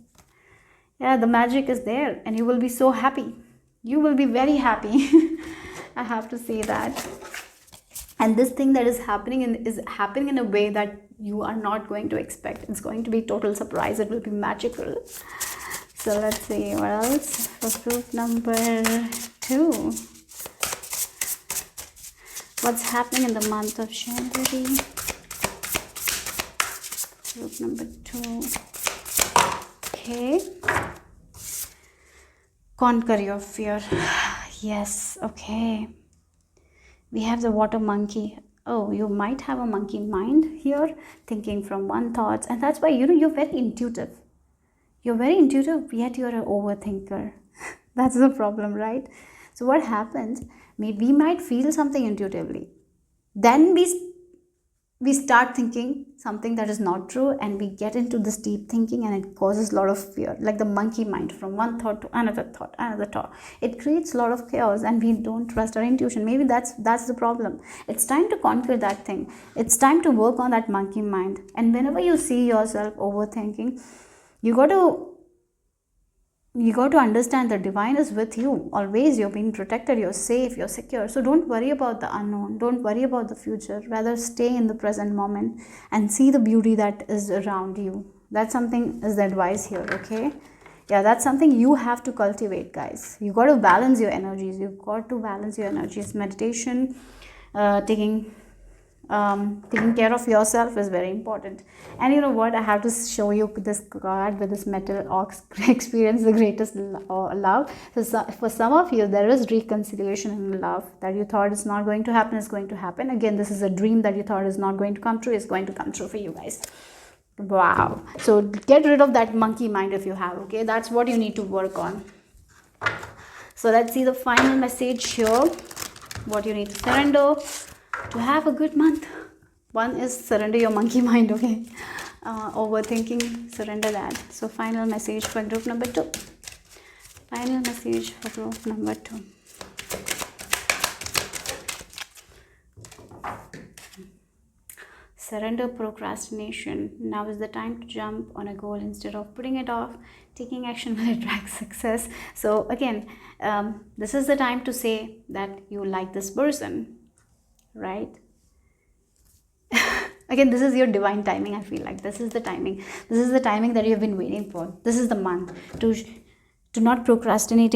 Yeah, the magic is there, and you will be so happy. You will be very happy. I have to say that. And this thing that is happening in a way that you are not going to expect. It's going to be total surprise. It will be magical. So let's see what else for group number 2. What's happening in the month of January? Group number 2. Okay. Conquer your fear. Yes, okay. We have the water monkey. Oh, you might have a monkey mind here, thinking from one thoughts, and that's why you're very intuitive. You're very intuitive, yet you're an overthinker. That's the problem, right? So what happens? We might feel something intuitively. Then we start thinking something that is not true, and we get into this deep thinking, and it causes a lot of fear, like the monkey mind, from one thought to another thought. It creates a lot of chaos, and we don't trust our intuition. Maybe that's the problem. It's time to conquer that thing. It's time to work on that monkey mind. And whenever you see yourself overthinking, you got to understand the divine is with you always. You're being protected, you're safe, you're secure. So don't worry about the unknown, don't worry about the future. Rather stay in the present moment and see the beauty that is around you. That's something is the advice here. Okay, yeah, that's something you have to cultivate, guys. You got to balance your energies. Meditation, taking care of yourself is very important. And you know what, I have to show you this card with this metal ox. Experience the greatest love. So for some of you, there is reconciliation in love. That you thought is not going to happen is going to happen. Again, this is a dream that you thought is not going to come true is going to come true for you guys. Wow. So get rid of that monkey mind if you have. Okay, that's what you need to work on. So let's see the final message here. What you need to surrender to have a good month. One is surrender your monkey mind. Okay, overthinking, surrender that. So final message for group number 2. Final message for group number 2. Surrender procrastination. Now is the time to jump on a goal instead of putting it off. Taking action will attract success. So again, this is the time to say that you like this person, right? Again, this is your divine timing. I feel like this is the timing that you have been waiting for. This is the month to not procrastinate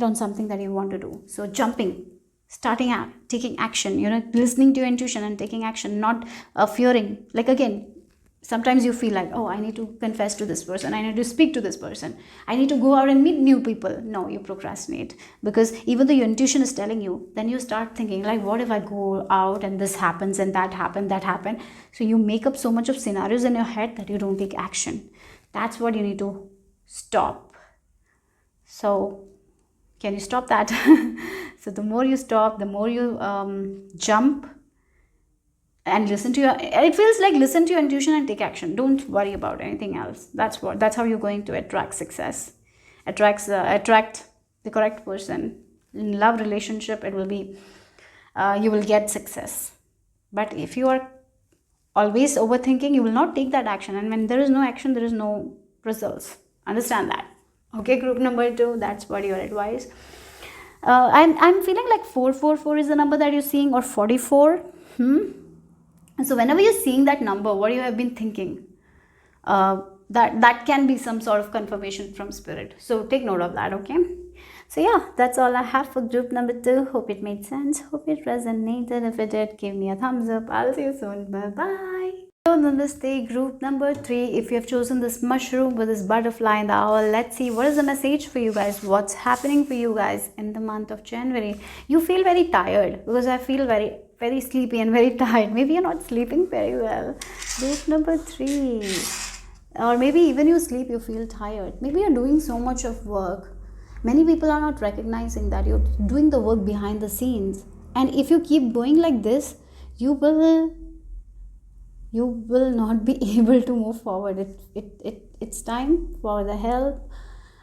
on something that you want to do. So jumping, starting out, taking action, listening to your intuition and taking action, not fearing. Like again, sometimes you feel like, oh, I need to confess to this person, I need to speak to this person, I need to go out and meet new people. No, you procrastinate, because even though your intuition is telling you, then you start thinking like, what if I go out and this happens and that happened. So you make up so much of scenarios in your head that you don't take action. That's what you need to stop. So can you stop that? So the more you stop, the more you jump and listen to your intuition and take action. Don't worry about anything else. That's how you're going to attract success, attract the correct person. In love relationship, it will be you will get success. But if you are always overthinking, you will not take that action, and when there is no action, there is no results. Understand that. Okay, group number 2, that's what your advice. I'm feeling like 444 is the number that you're seeing, or 44. So whenever you're seeing that number, what you have been thinking, that can be some sort of confirmation from spirit. So take note of that. Okay, so yeah, that's all I have for group number 2. Hope it made sense, hope it resonated. If it did, give me a thumbs up. I'll see you soon. Bye bye. So namaste, group number 3. If you have chosen this mushroom with this butterfly and the owl, let's see what is the message for you guys. What's happening for you guys in the month of January? You feel very tired, because I feel very very sleepy and very tired. Maybe you're not sleeping very well. Group number 3. Or maybe even you sleep, you feel tired. Maybe you're doing so much of work. Many people are not recognizing that you're doing the work behind the scenes. And if you keep going like this, you will not be able to move forward. It's time for the help.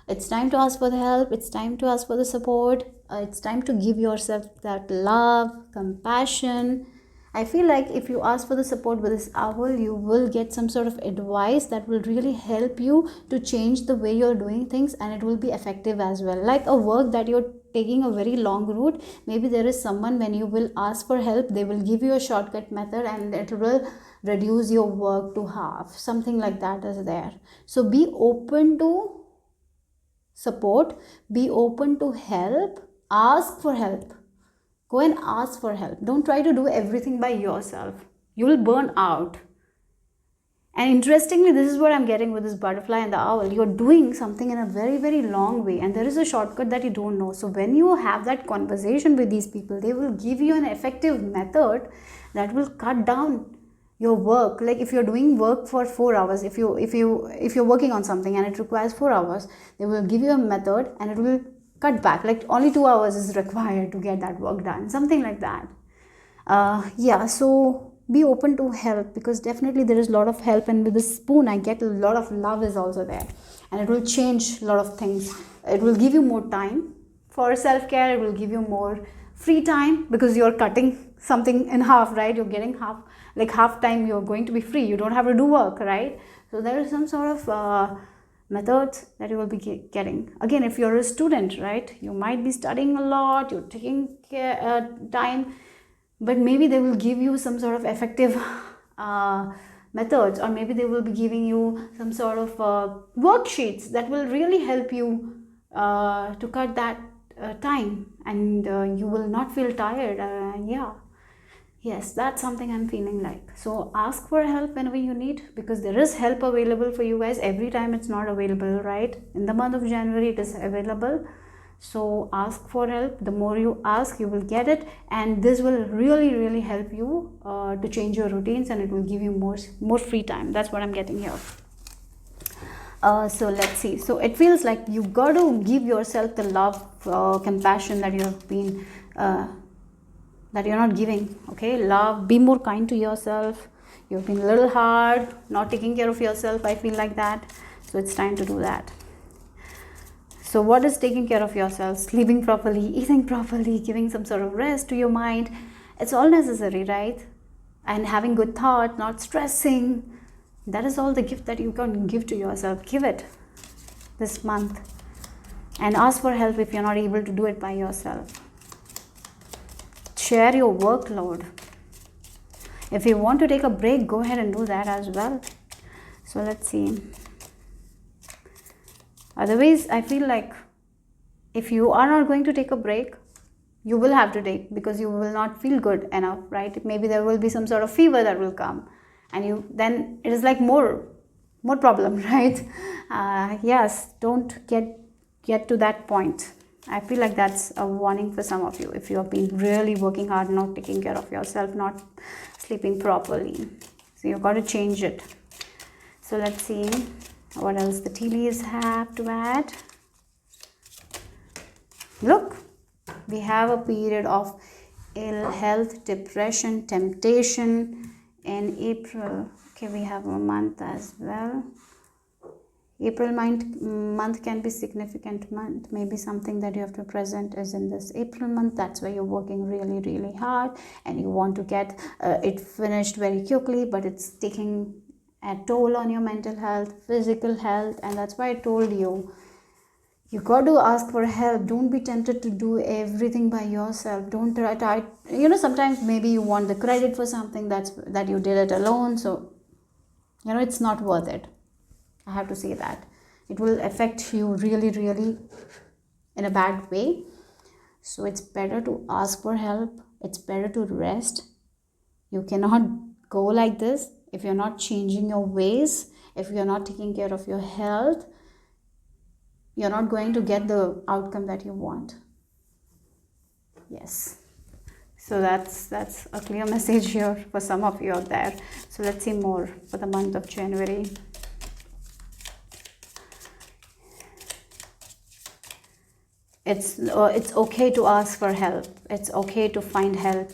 It's time to ask for the help. It's time to ask for the support. It's time to give yourself that love, compassion. I feel like if you ask for the support with this owl, you will get some sort of advice that will really help you to change the way you're doing things, and it will be effective as well. Like a work that you're taking a very long route, maybe there is someone, when you will ask for help, they will give you a shortcut method and it will reduce your work to half. Something like that is there. So be open to support, be open to help, ask for help. Go and ask for help. Don't try to do everything by yourself. You will burn out. And interestingly, this is what I'm getting with this butterfly and the owl. You're doing something in a very, very long way, and there is a shortcut that you don't know. So when you have that conversation with these people, they will give you an effective method that will cut down your work. Like if you're doing work for 4 hours, if you're working on something and it requires 4 hours, they will give you a method and it will cut back, like only 2 hours is required to get that work done, something like that. So be open to help, because definitely there is a lot of help, and with the spoon I get a lot of love is also there, and it will change a lot of things. It will give you more time for self-care. It will give you more free time, because you're cutting something in half, right? You're getting half time you're going to be free. You don't have to do work, right? So there is some sort of methods that you will be getting. Again, if you're a student, right, you might be studying a lot, you're taking time, but maybe they will give you some sort of effective methods, or maybe they will be giving you some sort of worksheets that will really help you to cut that time, and you will not feel tired. Yes, that's something I'm feeling like. So ask for help whenever you need, because there is help available for you guys. Every time it's not available, right? In the month of January it is available. So ask for help. The more you ask, you will get it, and this will really, really help you to change your routines, and it will give you more free time. That's what I'm getting here. So let's see. So it feels like you got to give yourself the love, compassion that you have been that you're not giving. Okay, love, be more kind to yourself. You've been a little hard, not taking care of yourself. I feel like that. So it's time to do that. So what is taking care of yourself? Sleeping properly, eating properly, giving some sort of rest to your mind. It's all necessary, right? And having good thought, not stressing. That is all the gift that you can give to yourself. Give it this month, and ask for help if you're not able to do it by yourself. Share your workload. If you want to take a break, go ahead and do that as well. So let's see. Otherwise, I feel like if you are not going to take a break, you will have to take, because you will not feel good enough, right? Maybe there will be some sort of fever that will come, and then it is like more problem, right? Yes, don't get to that point. I feel like that's a warning for some of you. If you have been really working hard, not taking care of yourself, not sleeping properly, so you've got to change it. So let's see what else the tea leaves have to add. Look, we have a period of ill health, depression, temptation in April. Okay, we have a month as well. April month can be significant month. Maybe something that you have to present is in this April month. That's where you're working really, really hard, and you want to get it finished very quickly, but it's taking a toll on your mental health, physical health, and that's why I told you, you got to ask for help. Don't be tempted to do everything by yourself. Don't try. Sometimes maybe you want the credit for something that you did it alone. So, it's not worth it. I have to say that. It will affect you really, really in a bad way. So it's better to ask for help. It's better to rest. You cannot go like this if you're not changing your ways, if you're not taking care of your health. You're not going to get the outcome that you want. Yes. So that's a clear message here for some of you out there. So let's see more for the month of January. It's okay to ask for help. It's okay to find help.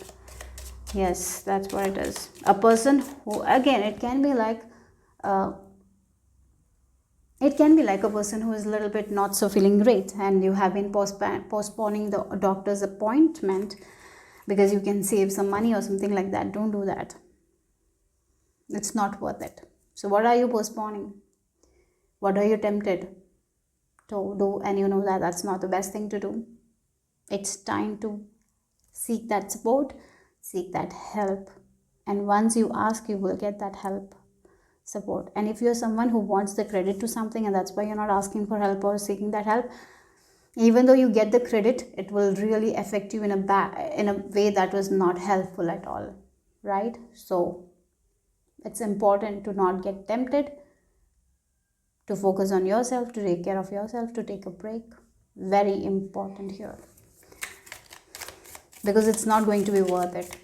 Yes, that's what it is. A person who, again, it can be like a person who is a little bit not so feeling great, and you have been postponing the doctor's appointment because you can save some money or something like that. Don't do that. It's not worth it. So what are you postponing? What are you tempted to do? And you know that that's not the best thing to do. It's time to seek that support, seek that help. And once you ask, you will get that help, support. And if you're someone who wants the credit to something, and that's why you're not asking for help or seeking that help, even though you get the credit, it will really affect you in a way that was not helpful at all, right? So it's important to not get tempted, to focus on yourself, to take care of yourself, to take a break. Very important here, because it's not going to be worth it.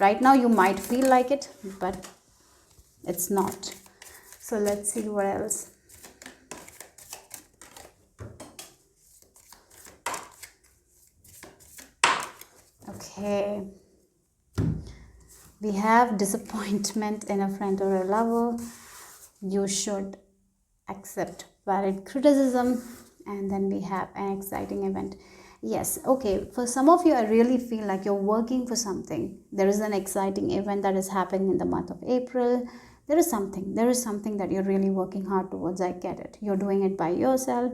Right now you might feel like it, but it's not. So let's see what else. Okay, we have disappointment in a friend or a lover. You should accept valid criticism. And then we have an exciting event. Yes, okay, for some of you, I really feel like you're working for something. There is an exciting event that is happening in the month of April. There is something that you're really working hard towards. I get it. You're doing it by yourself.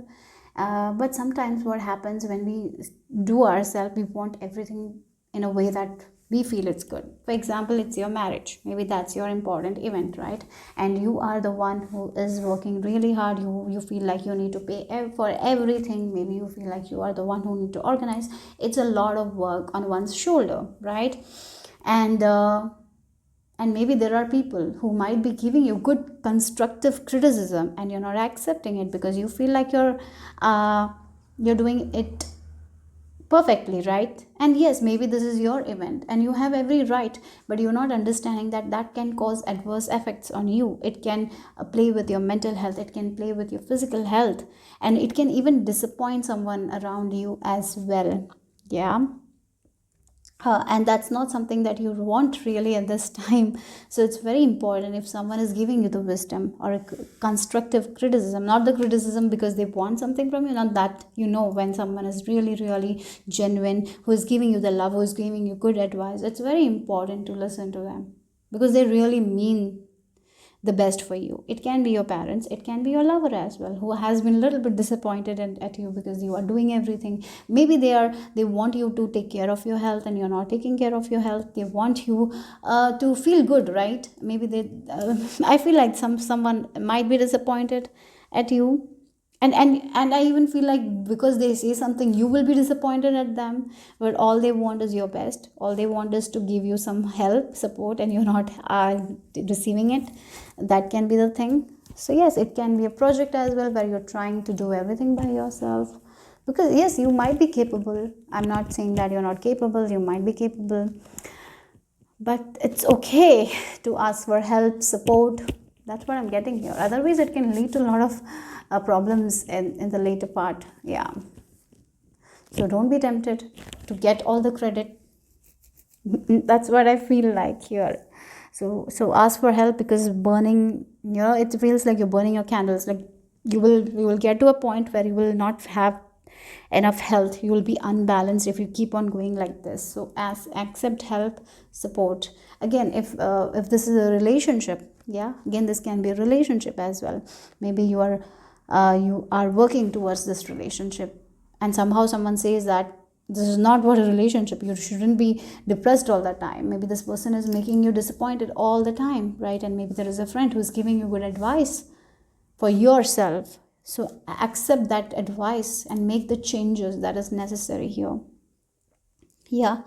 But sometimes what happens when we do ourselves, we want everything in a way that we feel it's good. For example, it's your marriage. Maybe that's your important event, right? And you are the one who is working really hard. You feel like you need to pay for everything. Maybe you feel like you are the one who need to organize. It's a lot of work on one's shoulder, right? And maybe there are people who might be giving you good constructive criticism, and you're not accepting it because you feel like you're doing it perfectly, right? And yes, maybe this is your event and you have every right, but you're not understanding that that can cause adverse effects on you. It can play with your mental health, it can play with your physical health, and it can even disappoint someone around you as well. Yeah. And that's not something that you want really at this time. So it's very important, if someone is giving you the wisdom or a constructive criticism, not the criticism because they want something from you, not that, when someone is really really genuine, who is giving you the love, who is giving you good advice, it's very important to listen to them, because they really mean the best for you. It can be your parents, it can be your lover as well, who has been a little bit disappointed at you because you are doing everything. Maybe they want you to take care of your health and you're not taking care of your health. They want you to feel good, right? Maybe I feel like someone might be disappointed at you, and I even feel like because they say something, you will be disappointed at them, but all they want is your best. All they want is to give you some help, support, and you're not receiving it. That can be the thing. So yes, it can be a project as well where you're trying to do everything by yourself, because yes, you might be capable. I'm not saying that you're not capable. You might be capable, but it's okay to ask for help, support. That's what I'm getting here. Otherwise it can lead to a lot of problems in the later part. Yeah, so don't be tempted to get all the credit. That's what I feel like here. So ask for help, because burning, it feels like you're burning your candles. Like you will get to a point where you will not have enough health. You will be unbalanced if you keep on going like this. So accept help, support. Again, if this is a relationship, yeah, again, this can be a relationship as well. Maybe you are working towards this relationship, and somehow someone says that this is not what a relationship, you shouldn't be depressed all the time. Maybe this person is making you disappointed all the time, right? And maybe there is a friend who's giving you good advice for yourself. So accept that advice and make the changes that is necessary here. Yeah.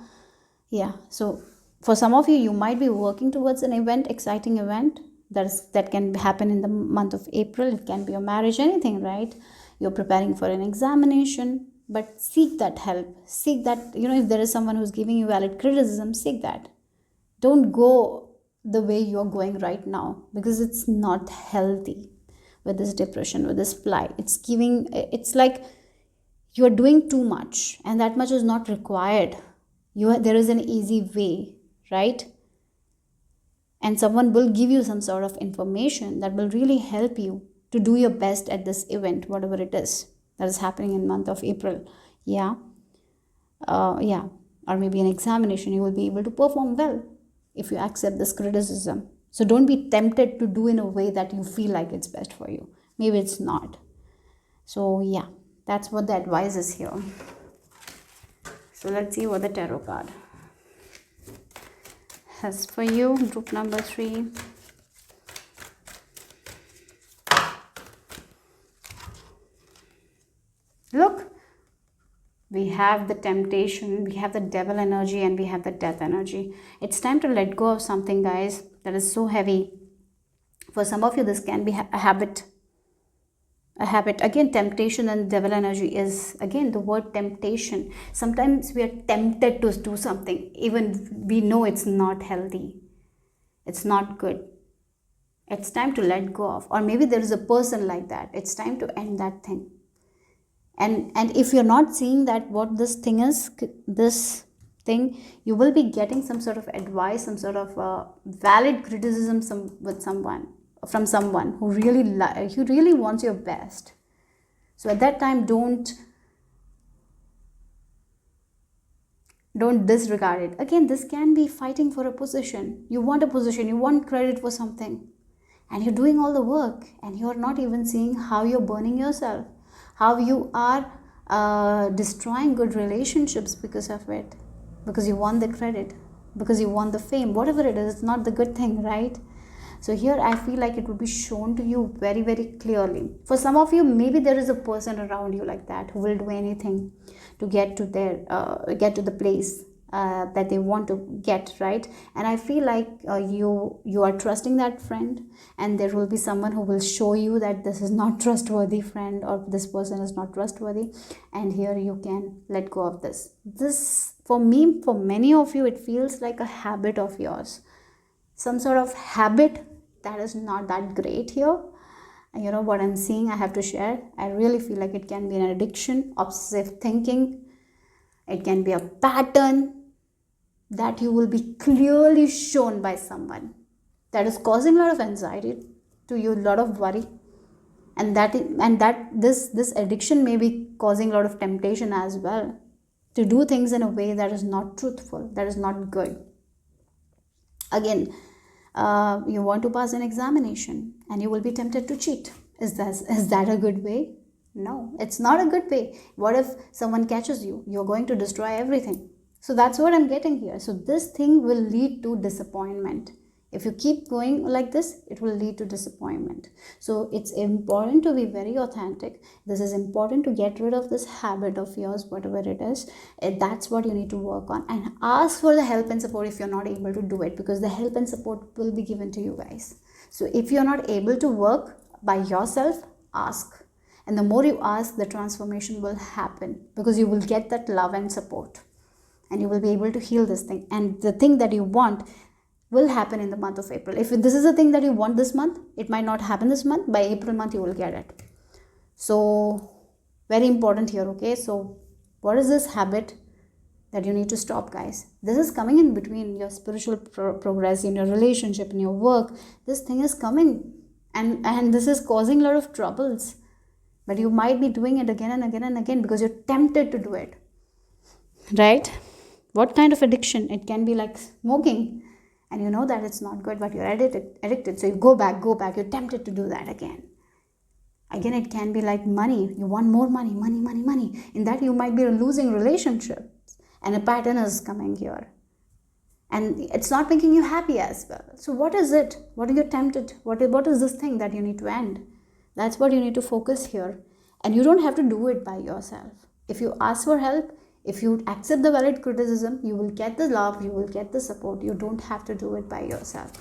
So for some of you, you might be working towards an event, exciting event that can happen in the month of April. It can be a marriage, anything, right? You're preparing for an examination. but seek that help. Seek that, if there is someone who's giving you valid criticism, seek that. Don't go the way you're going right now, because it's not healthy. With this depression, with this fly, it's like you're doing too much, and that much is not required. There is an easy way, right? And someone will give you some sort of information that will really help you to do your best at this event, whatever it is that is happening in month of April. Yeah. Yeah. Or maybe an examination, you will be able to perform well if you accept this criticism. So don't be tempted to do in a way that you feel like it's best for you. Maybe it's not. So yeah, that's what the advice is here. So let's see what the tarot card has for you, group number 3. Look, we have the temptation, we have the devil energy, and we have the death energy. It's time to let go of something, guys, that is so heavy. For some of you, this can be a habit. Again, temptation and devil energy is, again, the word temptation. Sometimes we are tempted to do something, even we know it's not healthy, it's not good. It's time to let go of. Or maybe there is a person like that. It's time to end that thing. And if you're not seeing that what this thing is, this thing, you will be getting some sort of advice, some sort of valid criticism from someone who really wants your best. So at that time, don't disregard it. Again, this can be fighting for a position. You want a position, you want credit for something, and you're doing all the work, and you're not even seeing how you're burning yourself, how you are destroying good relationships because of it, because you want the credit, because you want the fame, whatever it is. It's not the good thing, right? So here I feel like it will be shown to you very, very clearly. For some of you, maybe there is a person around you like that who will do anything to get to the place that they want to get, right? And I feel like you are trusting that friend, and there will be someone who will show you that this is not trustworthy friend, or this person is not trustworthy, and here you can let go of this. For me, for many of you, it feels like a habit of yours, some sort of habit that is not that great here. And you know what I'm seeing, I have to share. I really feel like it can be an addiction, obsessive thinking. It can be a pattern that you will be clearly shown by someone that is causing a lot of anxiety to you, a lot of worry, and this addiction may be causing a lot of temptation as well, to do things in a way that is not truthful, that is not good. Again, you want to pass an examination and you will be tempted to cheat. Is that a good way? No, it's not a good way. What if someone catches you? You're going to destroy everything. So that's what I'm getting here. So this thing will lead to disappointment. If you keep going like this, it will lead to disappointment. So it's important to be very authentic. This is important to get rid of this habit of yours, whatever it is. That's what you need to work on. And ask for the help and support if you're not able to do it, because the help and support will be given to you guys. So if you're not able to work by yourself, ask. And the more you ask, the transformation will happen, because you will get that love and support. And you will be able to heal this thing. And the thing that you want will happen in the month of April. If this is a thing that you want this month, it might not happen this month. By April month, you will get it. So, very important here, okay? So, what is this habit that you need to stop, guys? This is coming in between your spiritual progress, in your relationship, in your work. This thing is coming. And this is causing a lot of troubles. But you might be doing it again and again and again because you're tempted to do it. Right? What kind of addiction? It can be like smoking, and you know that it's not good, but you're addicted. So you go back, you're tempted to do that again. Again, it can be like money. You want more money. In that, you might be losing relationships, and a pattern is coming here. And it's not making you happy as well. So what is it? What are you tempted? What is this thing that you need to end? That's what you need to focus here. And you don't have to do it by yourself. If you ask for help, if you accept the valid criticism, you will get the love, you will get the support. You don't have to do it by yourself.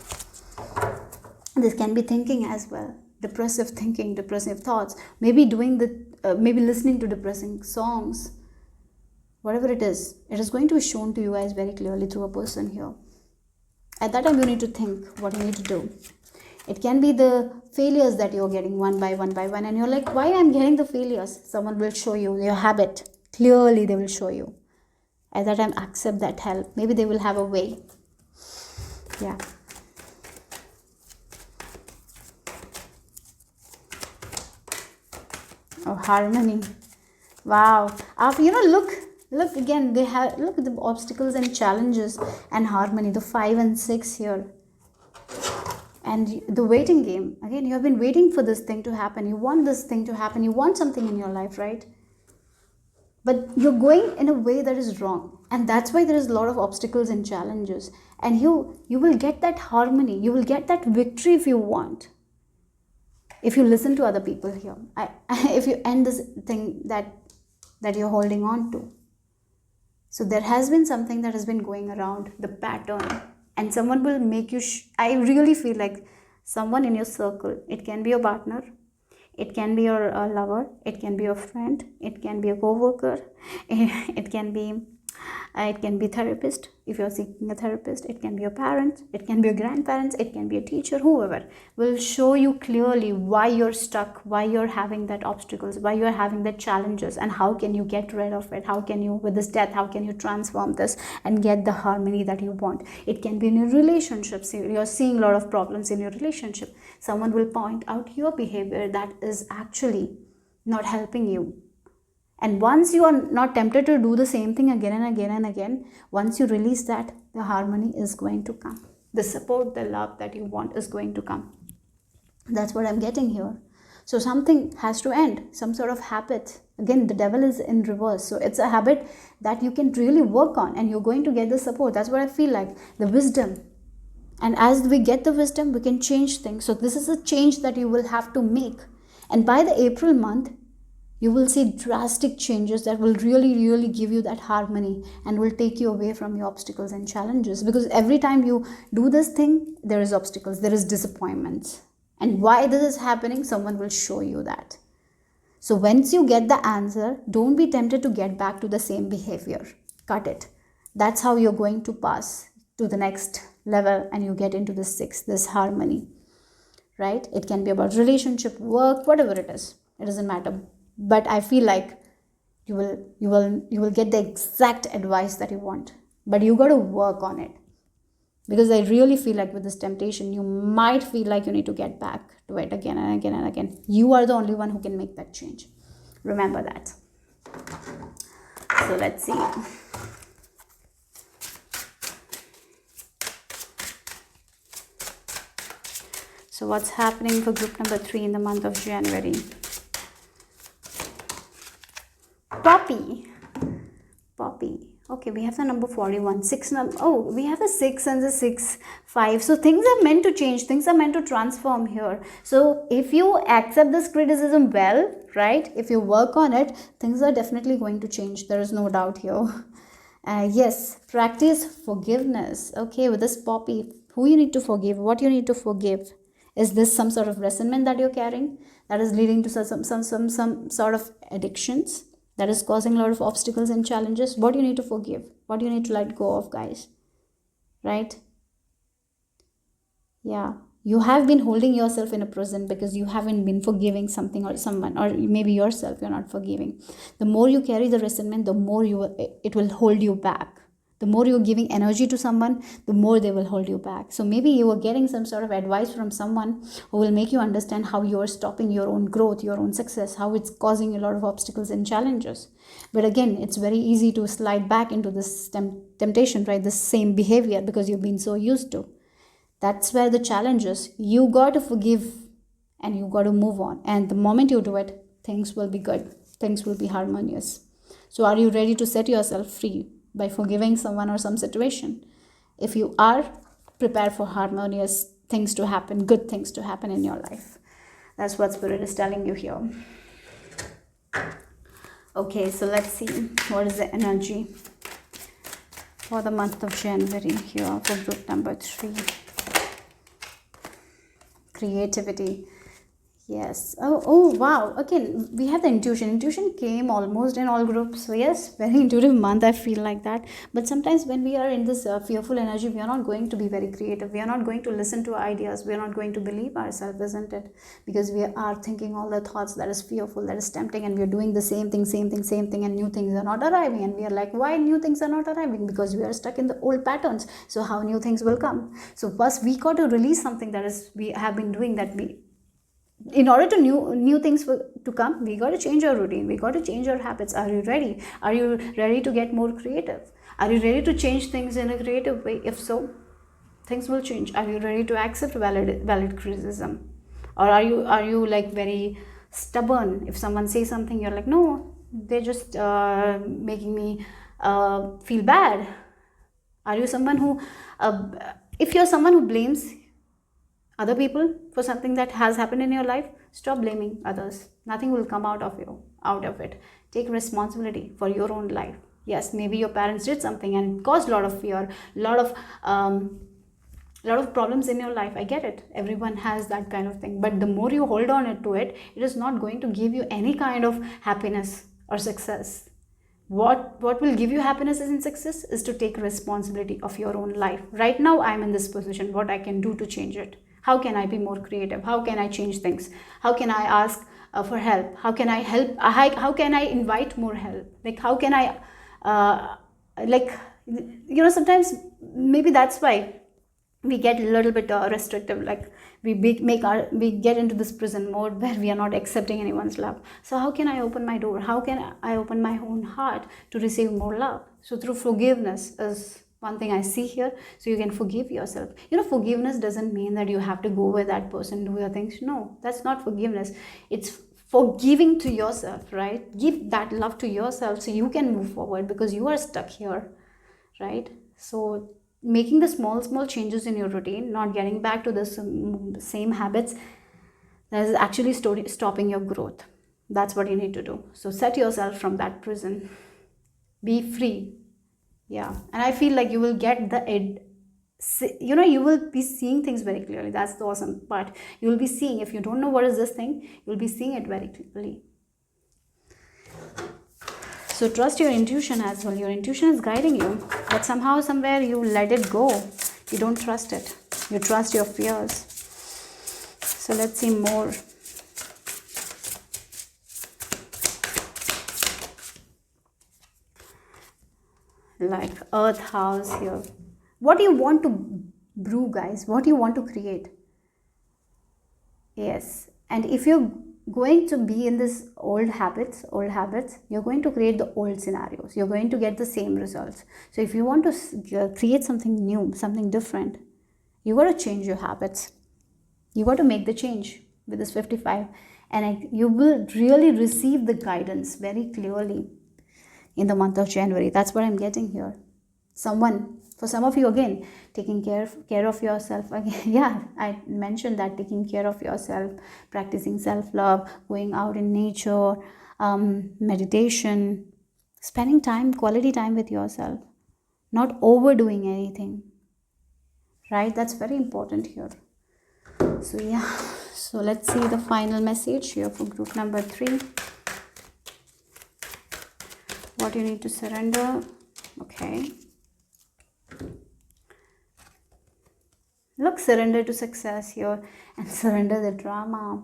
This can be thinking as well. Depressive thinking, depressive thoughts. Maybe doing maybe listening to depressing songs, whatever it is going to be shown to you guys very clearly through a person here. At that time, you need to think what you need to do. It can be the failures that you're getting one by one, and you're like, why I'm getting the failures? Someone will show you your habit. Clearly, they will show you. At that time, accept that help. Maybe they will have a way. Yeah. Oh, harmony. Wow. Look again. Look at the obstacles and challenges and harmony. The 5 and 6 here. And the waiting game. Again, you have been waiting for this thing to happen. You want this thing to happen. You want something in your life, right? But you're going in a way that is wrong. And that's why there is a lot of obstacles and challenges. And you will get that harmony. You will get that victory if you want. If you listen to other people here. If you end this thing that you're holding on to. So there has been something that has been going around, the pattern. And someone will make you, I really feel like someone in your circle. It can be your partner. It can be your lover. It can be your friend. It can be a co-worker. It can be therapist. If you're seeking a therapist, it can be your parents. It can be your grandparents. It can be a teacher. Whoever will show you clearly why you're stuck, why you're having that obstacles, why you're having that challenges, and how can you get rid of it? How can you, with this death, how can you transform this and get the harmony that you want? It can be in your relationships. You're seeing a lot of problems in your relationship. Someone will point out your behavior that is actually not helping you. And once you are not tempted to do the same thing again and again and again, once you release that, the harmony is going to come. The support, the love that you want is going to come. That's what I'm getting here. So something has to end, some sort of habit. Again, the devil is in reverse. So it's a habit that you can really work on, and you're going to get the support. That's what I feel like, the wisdom. And as we get the wisdom, we can change things. So this is a change that you will have to make. And by the April month, you will see drastic changes that will really, really give you that harmony and will take you away from your obstacles and challenges. Because every time you do this thing, there is obstacles, there is disappointments. And why this is happening, someone will show you that. So once you get the answer, don't be tempted to get back to the same behavior. Cut it. That's how you're going to pass to the next level and you get into the 6, this harmony. Right? It can be about relationship, work, whatever it is. It doesn't matter. But I feel like you will get the exact advice that you want. But you got to work on it. Because I really feel like with this temptation, you might feel like you need to get back to it again and again and again. You are the only one who can make that change. Remember that. So let's see. So what's happening for group number 3 in the month of January? Poppy. Okay, we have the number 41. We have the 6 and the 6, 5. So things are meant to change. Things are meant to transform here. So if you accept this criticism well, right? If you work on it, things are definitely going to change. There is no doubt here. Yes, practice forgiveness. Okay, with this Poppy, who you need to forgive, what you need to forgive. Is this some sort of resentment that you're carrying that is leading to some sort of addictions? That is causing a lot of obstacles and challenges. What do you need to forgive? What do you need to let go of, guys? Right? Yeah. You have been holding yourself in a prison because you haven't been forgiving something or someone, or maybe yourself you're not forgiving. The more you carry the resentment, the more it will hold you back. The more you're giving energy to someone, the more they will hold you back. So maybe you are getting some sort of advice from someone who will make you understand how you are stopping your own growth, your own success, how it's causing a lot of obstacles and challenges. But again, it's very easy to slide back into this temptation, right? The same behavior because you've been so used to. That's where the challenge is. You got to forgive and you got to move on. And the moment you do it, things will be good. Things will be harmonious. So are you ready to set yourself free by forgiving someone or some situation? If you are, prepare for harmonious things to happen, good things to happen in your life. That's what Spirit is telling you here. Okay, so let's see. What is the energy for the month of January here for group number 3? Creativity. Yes. Oh, wow. Again, we have the intuition. Intuition came almost in all groups. So, yes, very intuitive month. I feel like that. But sometimes when we are in this fearful energy, we are not going to be very creative. We are not going to listen to ideas. We are not going to believe ourselves, isn't it? Because we are thinking all the thoughts that is fearful, that is tempting, and we are doing the same thing, same thing, same thing, and new things are not arriving. And we are like, why new things are not arriving? Because we are stuck in the old patterns. So, how new things will come? So, first, we got to release something that is we have been doing that we in order to new things to come, we got to change our routine, we got to change our habits. Are you ready? Are you ready to get more creative? Are you ready to change things in a creative way? If so, things will change. Are you ready to accept valid criticism? Or are you like very stubborn? If someone says something, you're like, no, they're just making me feel bad. Are you someone who uh, if you're someone who blames other people for something that has happened in your life, stop blaming others. Nothing will come out of it. Take responsibility for your own life. Yes, maybe your parents did something and caused a lot of fear, a lot of problems in your life. I get it, everyone has that kind of thing, but the more you hold on it to it, it is not going to give you any kind of happiness or success. What will give you happiness and success is to take responsibility of your own life. Right now I'm in this position, what I can do to change it? How can I be more creative? How can I change things? How can I ask for help? How can I help? How can I invite more help? Like, how can I like, sometimes maybe that's why we get a little bit restrictive, like we get into this prison mode where we are not accepting anyone's love. So how can I open my door? How can I open my own heart to receive more love? So through forgiveness is one thing I see here. So you can forgive yourself. Forgiveness doesn't mean that you have to go with that person, do your things. No, that's not forgiveness. It's forgiving to yourself, right? Give that love to yourself so you can move forward, because you are stuck here, right? So making the small changes in your routine, not getting back to the same habits, that is actually stopping your growth. That's what you need to do. So set yourself from that prison, be free. Yeah, and I feel like you will get the you will be seeing things very clearly. That's the awesome part. You will be seeing, if you don't know what is this thing, you will be seeing it very clearly. So trust your intuition as well. Your intuition is guiding you, but somehow, somewhere, you let it go. You don't trust it. You trust your fears. So let's see more. Like Earth House here. What do you want to brew, guys? What do you want to create? Yes. And if you're going to be in this old habits, you're going to create the old scenarios. You're going to get the same results. So if you want to create something new, something different, you got to change your habits. You got to make the change with this 55, and you will really receive the guidance very clearly in the month of January. That's what I'm getting here. For some of you, again, taking care of yourself again. Yeah, I mentioned that, taking care of yourself, practicing self-love, going out in nature, meditation, spending quality time with yourself, not overdoing anything, right? That's very important here. So yeah, so let's see the final message here for group number 3. What you need to surrender. Okay, look, surrender to success here, and surrender the drama.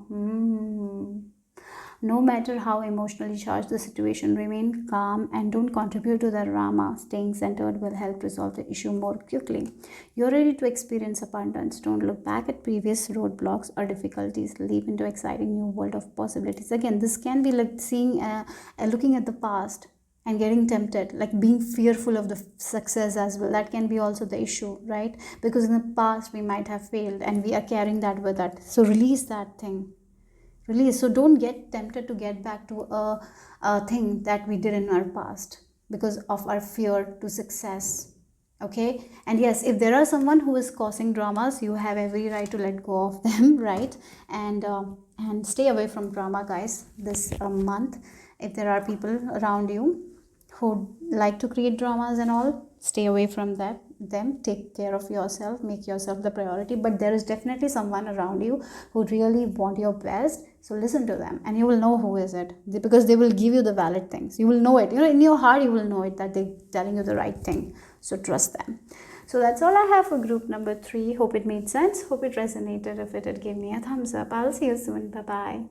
No matter how emotionally charged the situation, remain calm and don't contribute to the drama. Staying centered will help resolve the issue more quickly. You're ready to experience abundance. Don't look back at previous roadblocks or difficulties. Leap into exciting new world of possibilities. Again, this can be like looking at the past and getting tempted, like being fearful of the success as well. That can be also the issue, right? Because in the past we might have failed and we are carrying that with us. So release that thing. Release. So don't get tempted to get back to a thing that we did in our past because of our fear to success. Okay. And yes, if there are someone who is causing dramas, you have every right to let go of them, right? And stay away from drama, guys, this month. If there are people around you who like to create dramas and all, stay away from them. Take care of yourself, make yourself the priority. But there is definitely someone around you who really want your best. So listen to them and you will know who is it, because they will give you the valid things. You will know it, in your heart you will know it, that they're telling you the right thing. So trust them. So that's all I have for group number 3. Hope it made sense. Hope it resonated. If it did, give me a thumbs up. I'll see you soon. Bye bye.